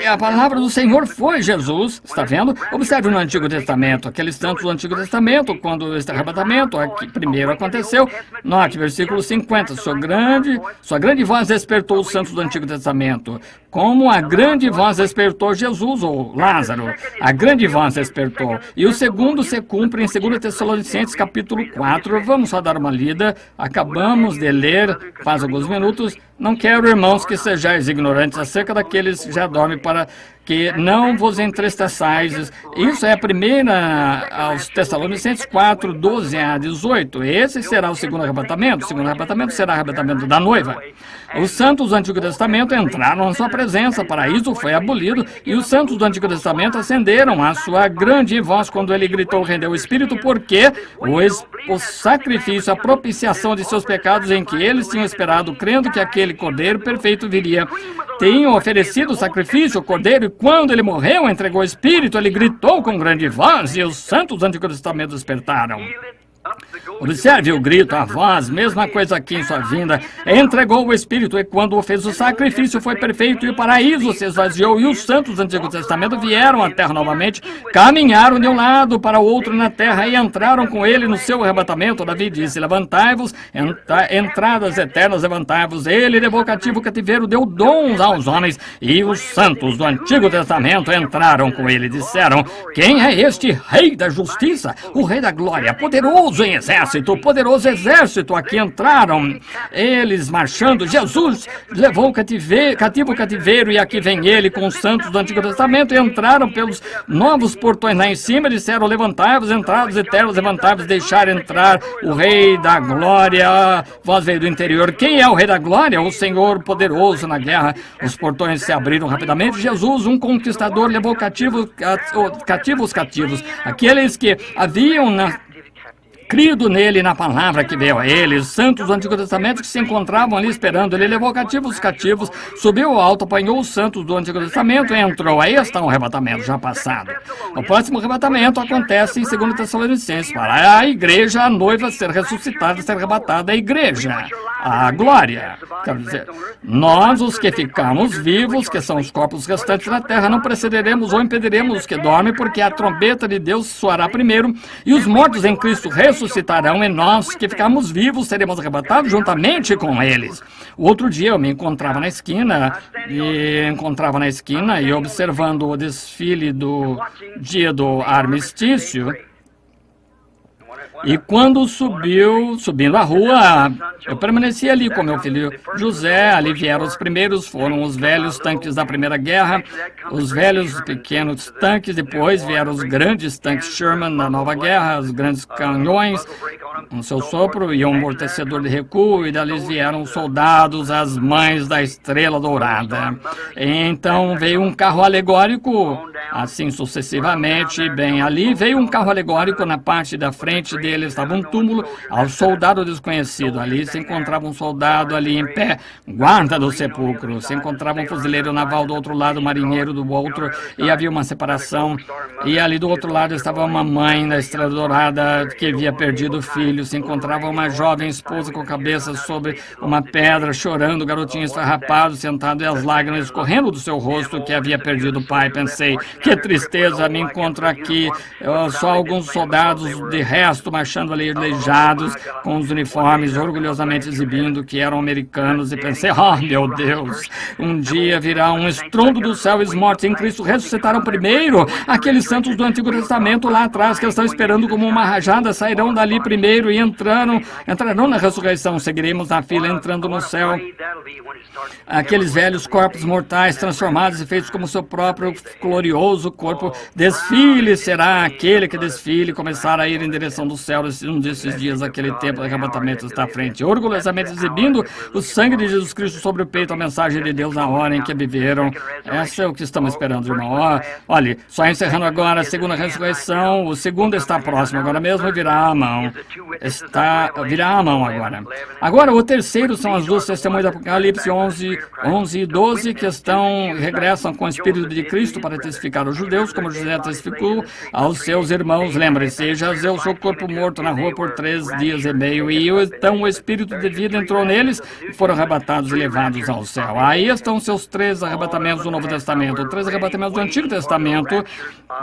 A palavra do Senhor foi Jesus, está vendo? Observe no Antigo Testamento, aqueles tantos do Antigo Testamento, quando este arrebatamento aqui primeiro aconteceu. Note, versículo 50, sua grande voz despertou os santos do Antigo Testamento, como a grande voz despertou Jesus, ou Lázaro, a grande voz despertou. E o segundo se cumpre em 2 Tessalonicenses capítulo 4, vamos só dar uma lida, acabamos de ler faz alguns minutos. Não quero, irmãos, que sejais ignorantes acerca daqueles que já dormem, para que não vos entristeçais. Isso é a primeira aos Tessalonicenses 4, 12 a 18. Esse será o segundo arrebatamento. O segundo arrebatamento será o arrebatamento da noiva. Os santos do Antigo Testamento entraram na sua presença, o paraíso foi abolido, e os santos do Antigo Testamento acenderam a sua grande voz quando ele gritou, rendeu o Espírito, porque o sacrifício, a propiciação de seus pecados em que eles tinham esperado, crendo que aquele Cordeiro perfeito viria, tinham oferecido o sacrifício, o Cordeiro, e quando ele morreu, entregou o Espírito, ele gritou com grande voz, e os santos do Antigo Testamento despertaram. Observe o grito, a voz, mesma coisa aqui em sua vinda. Entregou o Espírito, e quando fez o sacrifício foi perfeito, e o paraíso se esvaziou, e os santos do Antigo Testamento vieram à terra novamente, caminharam de um lado para o outro na terra, e entraram com ele no seu arrebatamento. Davi disse, levantai-vos, entradas eternas, levantai-vos. Ele levou cativo o cativeiro, deu dons aos homens, e os santos do Antigo Testamento entraram com ele, disseram, quem é este Rei da Justiça, o Rei da Glória, poderoso em exército, poderoso exército? Aqui entraram eles marchando. Jesus levou cativo o cativeiro, e aqui vem ele com os santos do Antigo Testamento, e entraram pelos novos portões lá em cima, e disseram, levantai-vos, entrados eternos, levantai-vos, deixar entrar o Rei da Glória. A voz veio do interior, quem é o Rei da Glória? O Senhor poderoso na guerra. Os portões se abriram rapidamente. Jesus, um conquistador, levou cativos os cativos, aqueles que haviam crido nele, na palavra que veio a ele, os santos do Antigo Testamento que se encontravam ali esperando. Ele levou cativos os cativos, subiu ao alto, apanhou os santos do Antigo Testamento e entrou. Aí está um arrebatamento já passado. O próximo arrebatamento acontece em 2 Tessalonicenses, para a igreja, a noiva ser ressuscitada, ser arrebatada, a igreja. à glória. Quer dizer, nós, os que ficamos vivos, que são os corpos restantes da terra, não precederemos ou impediremos os que dormem, porque a trombeta de Deus soará primeiro, e os mortos em Cristo ressuscitarão, e nós, que ficamos vivos, seremos arrebatados juntamente com eles. O outro dia eu me encontrava na esquina e observando o desfile do dia do armistício. E quando subindo a rua, eu permaneci ali com meu filho José. Ali vieram os primeiros, foram os velhos tanques da Primeira Guerra, os velhos pequenos tanques, depois vieram os grandes tanques Sherman da Nova Guerra, os grandes canhões, com seu sopro e um amortecedor de recuo, e dali vieram os soldados, as mães da Estrela Dourada. Então veio um carro alegórico, assim sucessivamente, bem ali veio um carro alegórico, na parte da frente dele estava um túmulo ao soldado desconhecido. Ali se encontrava um soldado ali em pé, guarda do sepulcro. Se encontrava um fuzileiro naval do outro lado, marinheiro do outro, e havia uma separação. E ali do outro lado estava uma mãe da Estrela Dourada que havia perdido o filho. Se encontrava uma jovem esposa com a cabeça sobre uma pedra, chorando, o garotinho esfarrapado, sentado, e as lágrimas escorrendo do seu rosto, que havia perdido o pai. Pensei, que tristeza, me encontro aqui, só alguns soldados de resto marchando ali aleijados, com os uniformes orgulhosamente exibindo que eram americanos, e pensei, oh meu Deus, um dia virá um estrondo do céu, e os mortos em Cristo ressuscitarão primeiro. Aqueles santos do Antigo Testamento lá atrás, que estão esperando como uma rajada, sairão dali primeiro e entrarão na ressurreição. Seguiremos na fila entrando no céu. Aqueles velhos corpos mortais transformados e feitos como seu próprio glorioso corpo. Desfile será aquele que desfile começar a ir em direção do céu. Um desses dias, aquele tempo de arrebatamento está à frente, orgulhosamente exibindo o sangue de Jesus Cristo sobre o peito, a mensagem de Deus na hora em que viveram. Essa é o que estamos esperando, irmão. Olha, só encerrando agora a segunda ressurreição. O segundo está próximo agora mesmo, e virá a mão. Virá a mão agora. Agora, o terceiro são as duas testemunhas do Apocalipse 11 e 12, que regressam com o Espírito de Cristo para testificar aos judeus, como José testificou aos seus irmãos. Lembre-se, jazeu seu corpo morto na rua por 3 dias e meio, e então o Espírito de vida entrou neles, e foram arrebatados e levados ao céu. Aí estão seus 3 arrebatamentos do Novo Testamento, 3 arrebatamentos do Antigo Testamento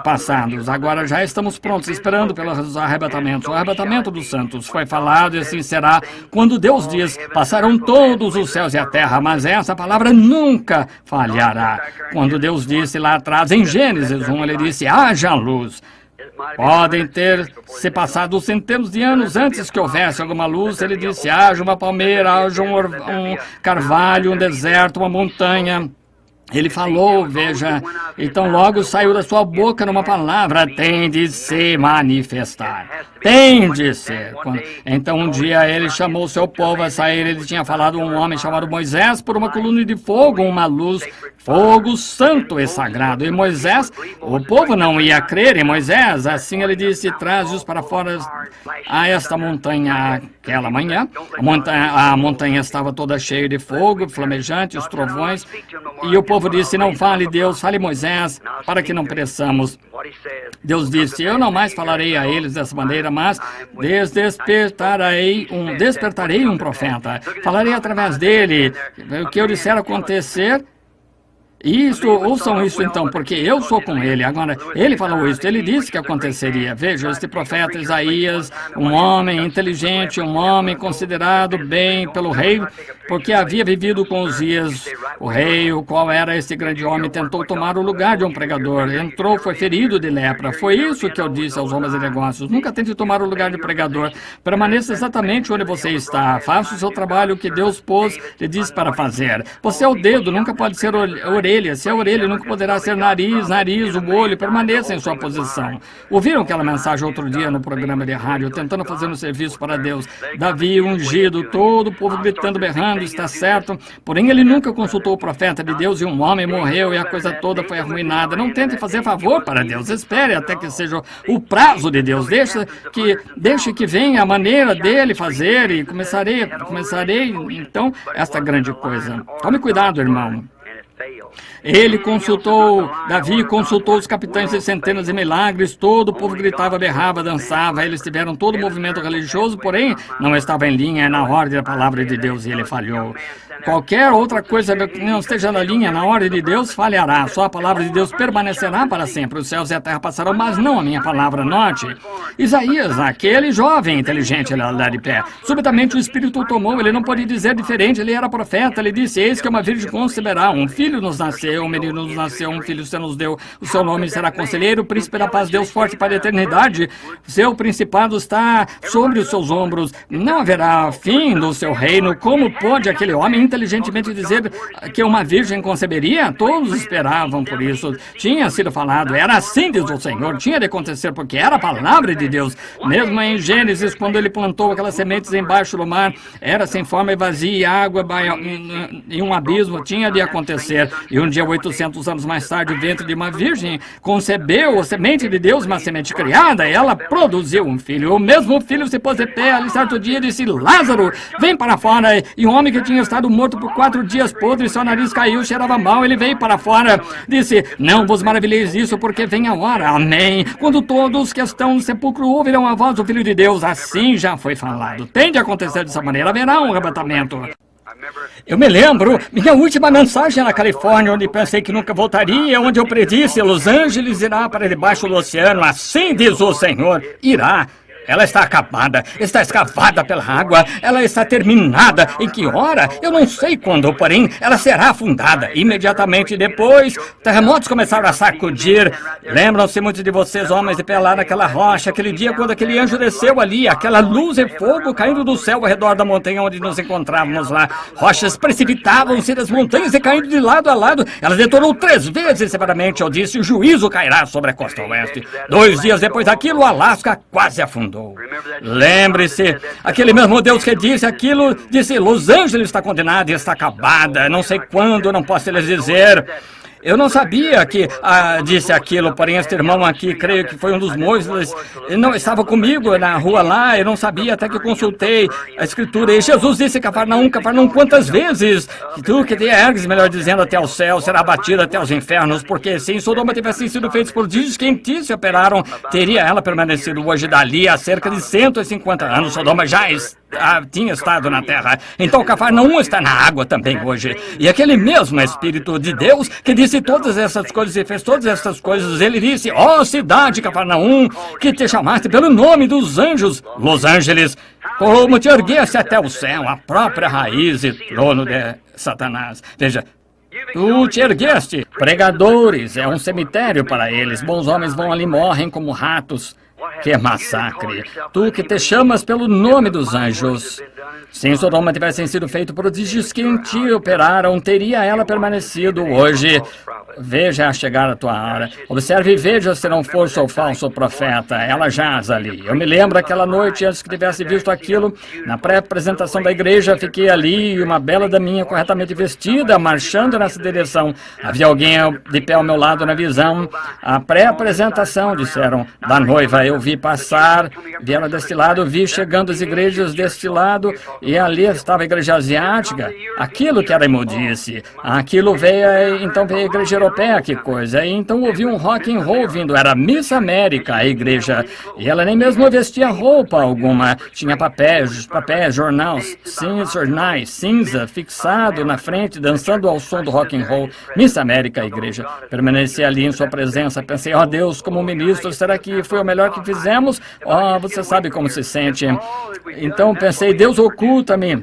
passados. Agora já estamos prontos, esperando pelos arrebatamentos. O arrebatamento dos santos foi falado, e assim será quando Deus diz, passarão todos os céus e a terra, mas essa palavra nunca falhará. Quando Deus disse lá atrás, em Gênesis 1, ele disse, haja luz. Podem ter se passado centenas de anos antes que houvesse alguma luz. Ele disse, haja uma palmeira, haja um carvalho, um deserto, uma montanha. Ele falou, veja, então logo saiu da sua boca numa palavra, tem de se manifestar, tem de ser. Então um dia ele chamou seu povo a sair, ele tinha falado um homem chamado Moisés por uma coluna de fogo, uma luz, fogo santo e sagrado. E Moisés, o povo não ia crer em Moisés, assim ele disse, traze-os para fora a esta montanha aquela manhã. A montanha estava toda cheia de fogo, flamejante, os trovões, e o povo disse, não fale Deus, fale Moisés, para que não pereçamos. Deus disse, eu não mais falarei a eles dessa maneira, mas despertarei um profeta. Falarei através dele, o que eu disser acontecer. Ouçam isso então, porque eu sou com ele. Agora, ele falou isso, ele disse que aconteceria. Veja, este profeta Isaías, um homem inteligente, um homem considerado bem pelo rei, porque havia vivido com Uzias, o rei, o qual era esse grande homem, tentou tomar o lugar de um pregador. Entrou, foi ferido de lepra. Foi isso que eu disse aos homens de negócios. Nunca tente tomar o lugar de pregador. Permaneça exatamente onde você está. Faça o seu trabalho que Deus lhe disse para fazer. Você é o dedo, nunca pode ser orelha. Se é orelha, nunca poderá ser nariz, o olho. Permaneça em sua posição. Ouviram aquela mensagem outro dia no programa de rádio, tentando fazer um serviço para Deus? Davi ungido, todo o povo gritando, berrando, está certo. Porém, ele nunca consultou o profeta de Deus, e um homem morreu e a coisa toda foi arruinada. Não tente fazer favor para Deus. Espere até que seja o prazo de Deus. Deixe que venha a maneira dele fazer, e começarei então esta grande coisa. Tome cuidado, irmão. Davi consultou os capitães de centenas de milagres, todo o povo gritava, berrava, dançava, eles tiveram todo o movimento religioso, porém não estava em linha, na ordem da palavra de Deus, e ele falhou. Qualquer outra coisa que não esteja na linha, na ordem de Deus, falhará. Só a palavra de Deus permanecerá para sempre. Os céus e a terra passarão, mas não a minha palavra. Note, Isaías, aquele jovem inteligente, ele lá de pé. Subitamente o Espírito o tomou, ele não pôde dizer diferente, ele era profeta. Ele disse, eis que uma virgem conceberá, um filho nos nasceu, um menino nos nasceu, um filho você nos deu. O seu nome será Conselheiro, Príncipe da Paz, Deus forte para a eternidade. Seu principado está sobre os seus ombros. Não haverá fim do seu reino. Como pode aquele homem inteligentemente dizer que uma virgem conceberia? Todos esperavam por isso. Tinha sido falado, era assim, diz o Senhor, tinha de acontecer, porque era a palavra de Deus. Mesmo em Gênesis, quando ele plantou aquelas sementes embaixo do mar, era sem forma e vazia, e água em um abismo, tinha de acontecer. E um dia, 800 anos mais tarde, o ventre de uma virgem concebeu a semente de Deus, uma semente criada, e ela produziu um filho. O mesmo filho se pôs de pé ali certo dia e disse, Lázaro, vem para fora. E o homem que tinha estado morto por 4 dias podre, seu nariz caiu, cheirava mal, ele veio para fora, disse, não vos maravilheis disso, porque vem a hora, amém, quando todos que estão no sepulcro ouvirão a voz do Filho de Deus. Assim já foi falado, tem de acontecer dessa maneira, haverá um arrebatamento. Eu me lembro, minha última mensagem na Califórnia, onde pensei que nunca voltaria, onde eu predisse, Los Angeles irá para debaixo do oceano, assim diz o Senhor, irá. Ela está acabada, está escavada pela água, ela está terminada. Em que hora? Eu não sei quando, porém, ela será afundada. Imediatamente depois, terremotos começaram a sacudir. Lembram-se muitos de vocês, homens, de pé lá naquela rocha, aquele dia quando aquele anjo desceu ali, aquela luz e fogo caindo do céu ao redor da montanha onde nos encontrávamos lá. Rochas precipitavam-se das montanhas e caindo de lado a lado. Ela detonou 3 vezes severamente. Eu disse, o juízo cairá sobre a costa oeste. 2 dias depois daquilo, o Alasca quase afundou. Lembre-se, aquele mesmo Deus que disse aquilo, disse, Los Angeles está condenada e está acabada, não sei quando, não posso lhes dizer. Eu não sabia que disse aquilo, porém este irmão aqui, creio que foi um dos moços, ele não estava comigo na rua lá, eu não sabia até que consultei a escritura. E Jesus disse, Cafarnaum, quantas vezes? Tu que te ergues, melhor dizendo, até o céu, será abatido até os infernos, porque se em Sodoma tivessem sido feitos prodígios que em ti se operaram, teria ela permanecido hoje dali a cerca de 150 anos. Sodoma já tinha estado na terra, então Cafarnaum está na água também hoje. E aquele mesmo Espírito de Deus que disse todas essas coisas e fez todas essas coisas, ele disse, ó cidade Cafarnaum, que te chamaste pelo nome dos anjos, Los Angeles, como te erguesse até o céu, a própria raiz e trono de Satanás. Veja, tu te ergueste. Pregadores, é um cemitério para eles, bons homens vão ali, morrem como ratos. Que massacre! Tu que te chamas pelo nome dos anjos. Se em Sodoma tivessem sido feitos prodígios que em ti operaram, teria ela permanecido hoje. Veja a chegar a tua hora. Observe e veja se não for o falso profeta. Ela jaz ali. Eu me lembro aquela noite, antes que tivesse visto aquilo, na pré-apresentação da igreja, fiquei ali e uma bela daminha corretamente vestida, marchando nessa direção. Havia alguém de pé ao meu lado na visão. A pré-apresentação, disseram, da noiva. Eu vi passar, vi ela deste lado, vi chegando as igrejas deste lado, e ali estava a igreja asiática. Aquilo que era imundice. Aquilo veio, então veio a igreja europeia, que coisa. E então ouvi um rock and roll vindo, era Miss América, a igreja. E ela nem mesmo vestia roupa alguma. Tinha papéis, jornais, cinza, fixado na frente, dançando ao som do rock and roll. Miss América, a igreja. Permaneci ali em sua presença. Pensei, ó Deus, como ministro, será que foi o melhor que fizemos? Você sabe como se sente. Então pensei, Deus, oculta-me.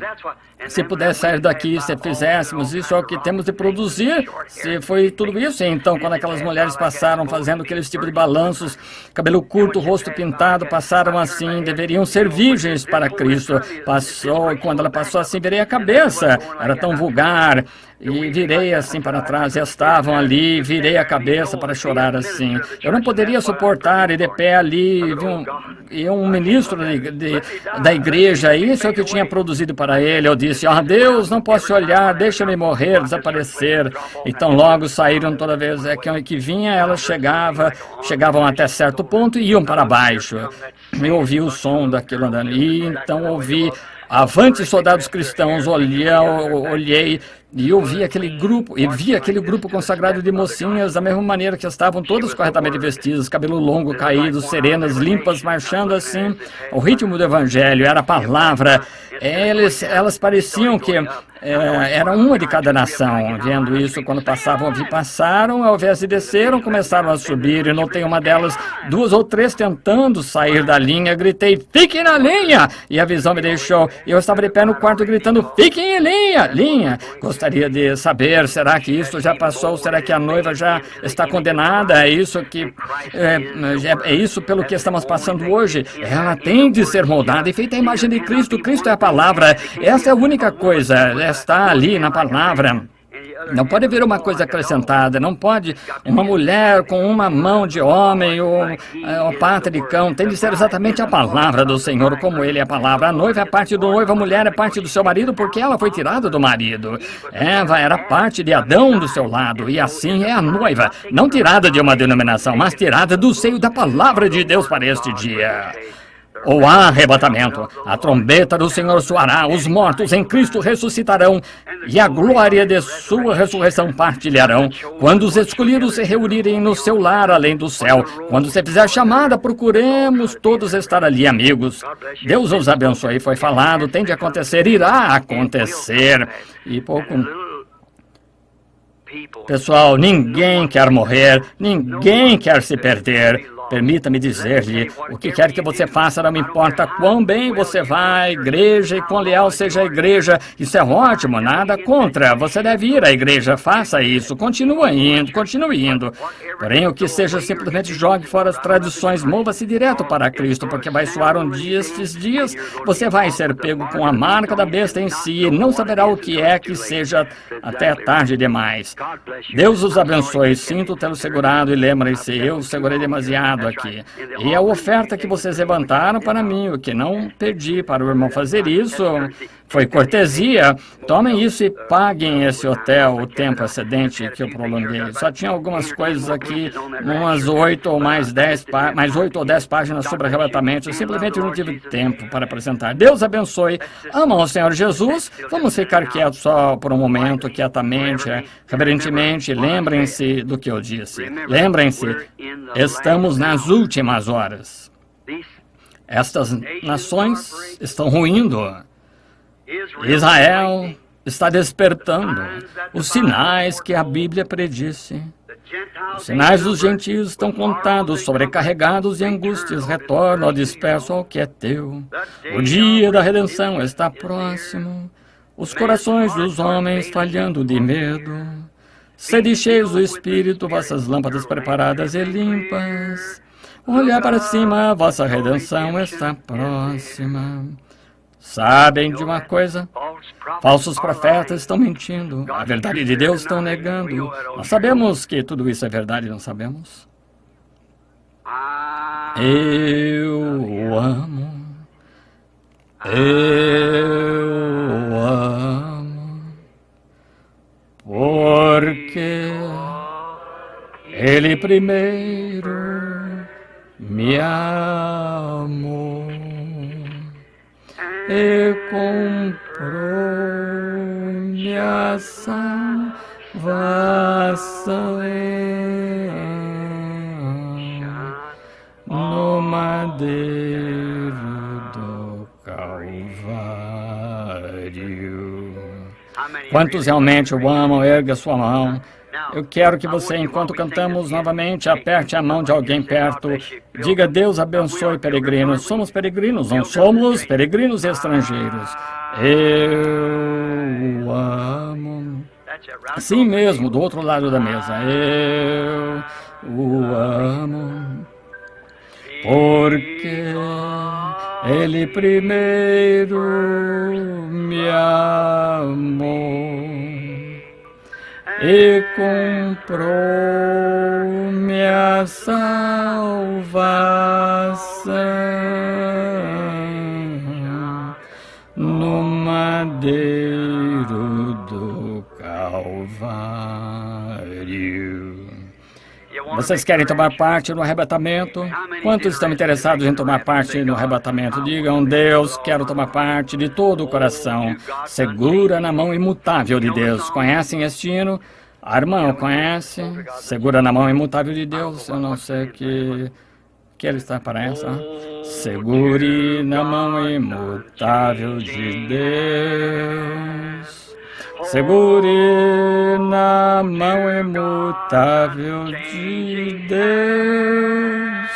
Se pudesse sair daqui, se fizéssemos isso, é o que temos de produzir. Se foi tudo isso, então, quando aquelas mulheres passaram fazendo aqueles tipos de balanços, cabelo curto, rosto pintado, passaram assim, deveriam ser virgens para Cristo. Passou, e quando ela passou assim, virei a cabeça. Era tão vulgar. E virei assim para trás, estavam ali, virei a cabeça para chorar assim. Eu não poderia suportar ir de pé ali, e um ministro da igreja, isso é o que eu tinha produzido para ele. Eu disse, ó Deus, não posso olhar, deixa-me morrer, desaparecer. Então logo saíram toda vez que vinha, elas chegavam até certo ponto e iam para baixo. Eu ouvi o som daquilo andando, e então ouvi, avante soldados cristãos, olhei, E eu vi aquele grupo consagrado de mocinhas da mesma maneira que estavam todas corretamente vestidas, cabelo longo caído, serenas, limpas, marchando assim. O ritmo do evangelho era a palavra. Elas pareciam que era uma de cada nação. Vendo isso, quando passaram, ao invés de desceram, começaram a subir. E notei uma delas, 2 ou 3 tentando sair da linha. Gritei, fiquem na linha! E a visão me deixou. E eu estava de pé no quarto gritando, fiquem em linha! Linha! Gostaria de saber, será que isso já passou? Será que a noiva já está condenada? É isso pelo que estamos passando hoje? Ela tem de ser moldada e feita a imagem de Cristo. Cristo é a palavra. Essa é a única coisa. Está ali na palavra. Não pode haver uma coisa acrescentada, não pode uma mulher com uma mão de homem ou pata de cão, tem de ser exatamente a palavra do Senhor, como Ele é a palavra. A noiva é parte do noivo, a mulher é parte do seu marido, porque ela foi tirada do marido. Eva era parte de Adão do seu lado, e assim é a noiva, não tirada de uma denominação, mas tirada do seio da palavra de Deus para este dia. O arrebatamento, a trombeta do Senhor soará, os mortos em Cristo ressuscitarão e a glória de sua ressurreição partilharão. Quando os escolhidos se reunirem no seu lar além do céu, quando você fizer a chamada, procuremos todos estar ali, amigos. Deus os abençoe, foi falado, tem de acontecer, irá acontecer. E pouco... Pessoal, ninguém quer morrer, ninguém quer se perder. Permita-me dizer-lhe, o que quer que você faça, não me importa quão bem você vai à igreja e quão leal seja a igreja. Isso é ótimo, nada contra. Você deve ir à igreja, faça isso, continue indo. Porém, o que seja, simplesmente jogue fora as tradições, mova-se direto para Cristo, porque vai soar um dia, estes dias, você vai ser pego com a marca da besta em si e não saberá o que é que seja até tarde demais. Deus os abençoe, sinto tê-lo segurado e lembrem-se, eu segurei demasiado aqui. E a oferta que vocês levantaram para mim, o que não pedi para o irmão fazer isso, foi cortesia. Tomem isso e paguem esse hotel o tempo excedente que eu prolonguei. Só tinha algumas coisas aqui, umas 8 ou mais 10 páginas sobre arrebatamento. Eu simplesmente não tive tempo para apresentar. Deus abençoe. Amam o Senhor Jesus. Vamos ficar quietos só por um momento, quietamente, reverentemente. Lembrem-se do que eu disse. Lembrem-se, estamos nas últimas horas. Estas nações estão ruindo. Israel está despertando. Os sinais que a Bíblia predisse. Os sinais dos gentios estão contados, sobrecarregados de angústias, retornam ao disperso ao que é teu. O dia da redenção está próximo. Os corações dos homens falhando de medo. Sede cheios do Espírito, vossas lâmpadas preparadas e limpas. Olhar para cima, a vossa redenção está próxima. Sabem de uma coisa? Falsos profetas estão mentindo. A verdade de Deus estão negando. Nós sabemos que tudo isso é verdade, não sabemos? Eu amo. Eu amo. Porque Ele primeiro me amou e comprou minha salvação no madeiro do Calvário. Quantos realmente o amam? Erga a sua mão. Eu quero que você, enquanto cantamos novamente, aperte a mão de alguém perto. Diga, Deus abençoe peregrinos. Somos peregrinos, não somos peregrinos estrangeiros. Eu amo. Assim mesmo, do outro lado da mesa. Eu o amo. Porque Ele primeiro me amou e comprou minha salvação no madeiro do Calvário.
Vocês querem tomar parte no arrebatamento? Quantos estão interessados em tomar parte no arrebatamento? Digam, Deus, quero tomar parte de todo o coração. Segura na mão imutável de Deus. Conhecem este hino? A irmã conhece? Segura na mão imutável de Deus. Eu não sei que ele está para essa. Segure na mão imutável de Deus. Segure na mão imutável de Deus.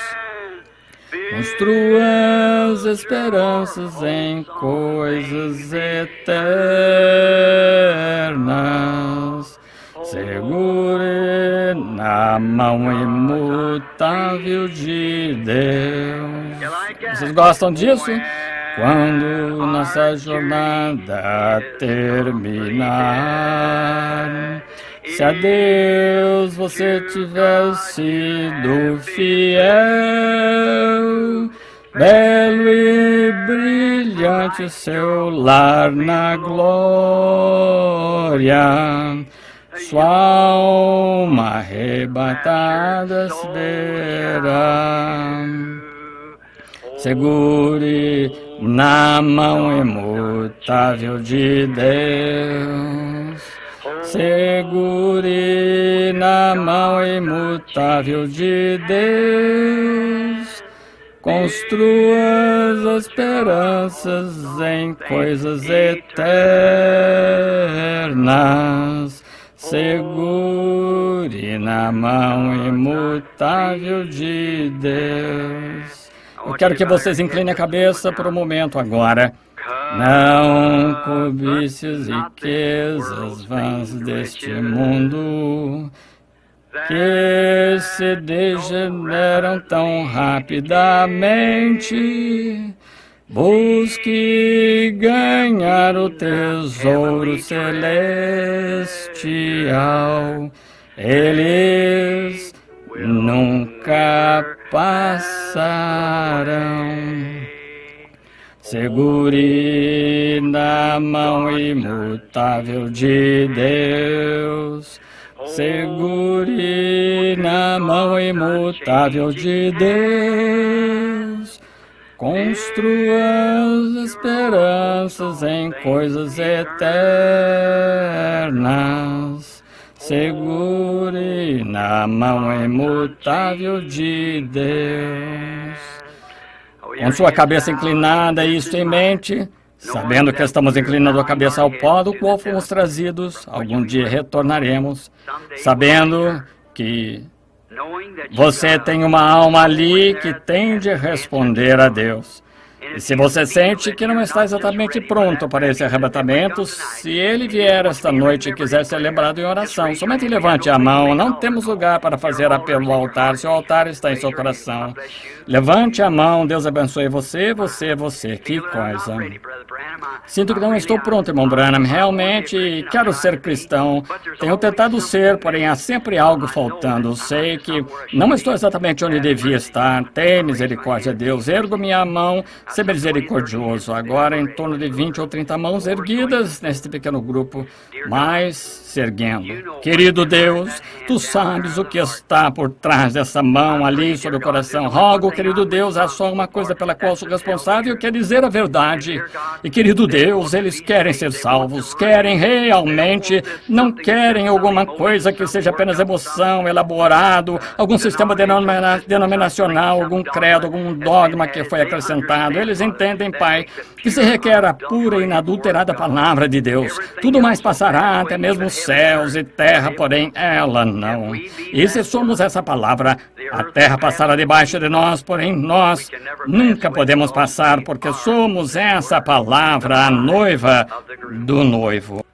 Construa as esperanças em coisas eternas. Segure na mão imutável de Deus. Vocês gostam disso? Quando nossa jornada terminar, se a Deus você tiver sido fiel, belo e brilhante o seu lar na glória, sua alma arrebatada se verá. Segure na mão imutável de Deus. Segure na mão imutável de Deus. Construa as esperanças em coisas eternas. Segure na mão imutável de Deus. Eu quero que vocês inclinem a cabeça por um momento agora. Não cobice as riquezas vãs deste mundo, que se degeneram tão rapidamente. Busque ganhar o tesouro celestial. Eles nunca passarão. Segure na mão imutável de Deus. Segure na mão imutável de Deus. Construa as esperanças em coisas eternas. Segure na mão imutável de Deus. Com sua cabeça inclinada e isto em mente, sabendo que estamos inclinando a cabeça ao pó do qual fomos trazidos, algum dia retornaremos, sabendo que você tem uma alma ali que tem de responder a Deus. E se você sente que não está exatamente pronto para esse arrebatamento, se ele vier esta noite e quiser ser lembrado em oração, somente levante a mão. Não temos lugar para fazer apelo ao altar, se o altar está em seu coração. Levante a mão, Deus abençoe você. Que coisa. Sinto que não estou pronto, irmão Branham. Realmente quero ser cristão. Tenho tentado ser, porém há sempre algo faltando. Sei que não estou exatamente onde devia estar. Tem misericórdia, Deus. Ergo minha mão. Ser misericordioso. Agora, em torno de 20 ou 30 mãos erguidas neste pequeno grupo, mas se erguendo. Querido Deus, Tu sabes o que está por trás dessa mão ali sobre o coração. Rogo, querido Deus, há só uma coisa pela qual sou responsável, que é dizer a verdade. E, querido Deus, eles querem ser salvos, querem realmente, não querem alguma coisa que seja apenas emoção, elaborado, algum sistema denominacional, algum credo, algum dogma que foi acrescentado. Eles entendem, Pai, que se requer a pura e inadulterada palavra de Deus. Tudo mais passará, até mesmo os céus e terra, porém ela não. E se somos essa palavra, a terra passará debaixo de nós, porém nós nunca podemos passar, porque somos essa palavra, a noiva do noivo.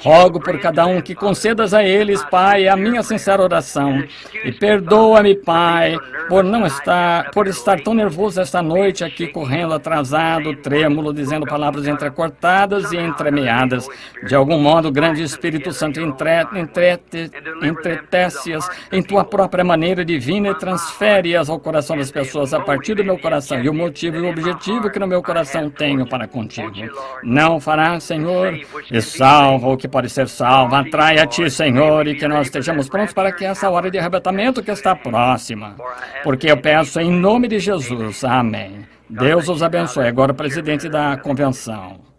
Rogo por cada um que concedas a eles, Pai, a minha sincera oração. E perdoa-me, Pai, por estar tão nervoso esta noite aqui, correndo atrasado, trêmulo, dizendo palavras entrecortadas e entremeadas. De algum modo, o grande Espírito Santo entretece-as em tua própria maneira divina e transfere-as ao coração das pessoas a partir do meu coração e o motivo e o objetivo que no meu coração tenho para contigo. Não farás, Senhor, e salva o que pode ser salvo. Atrai a Ti, Senhor, e que nós estejamos prontos para que essa hora de arrebatamento que está próxima. Porque eu peço em nome de Jesus. Amém. Deus os abençoe. Agora o presidente da convenção.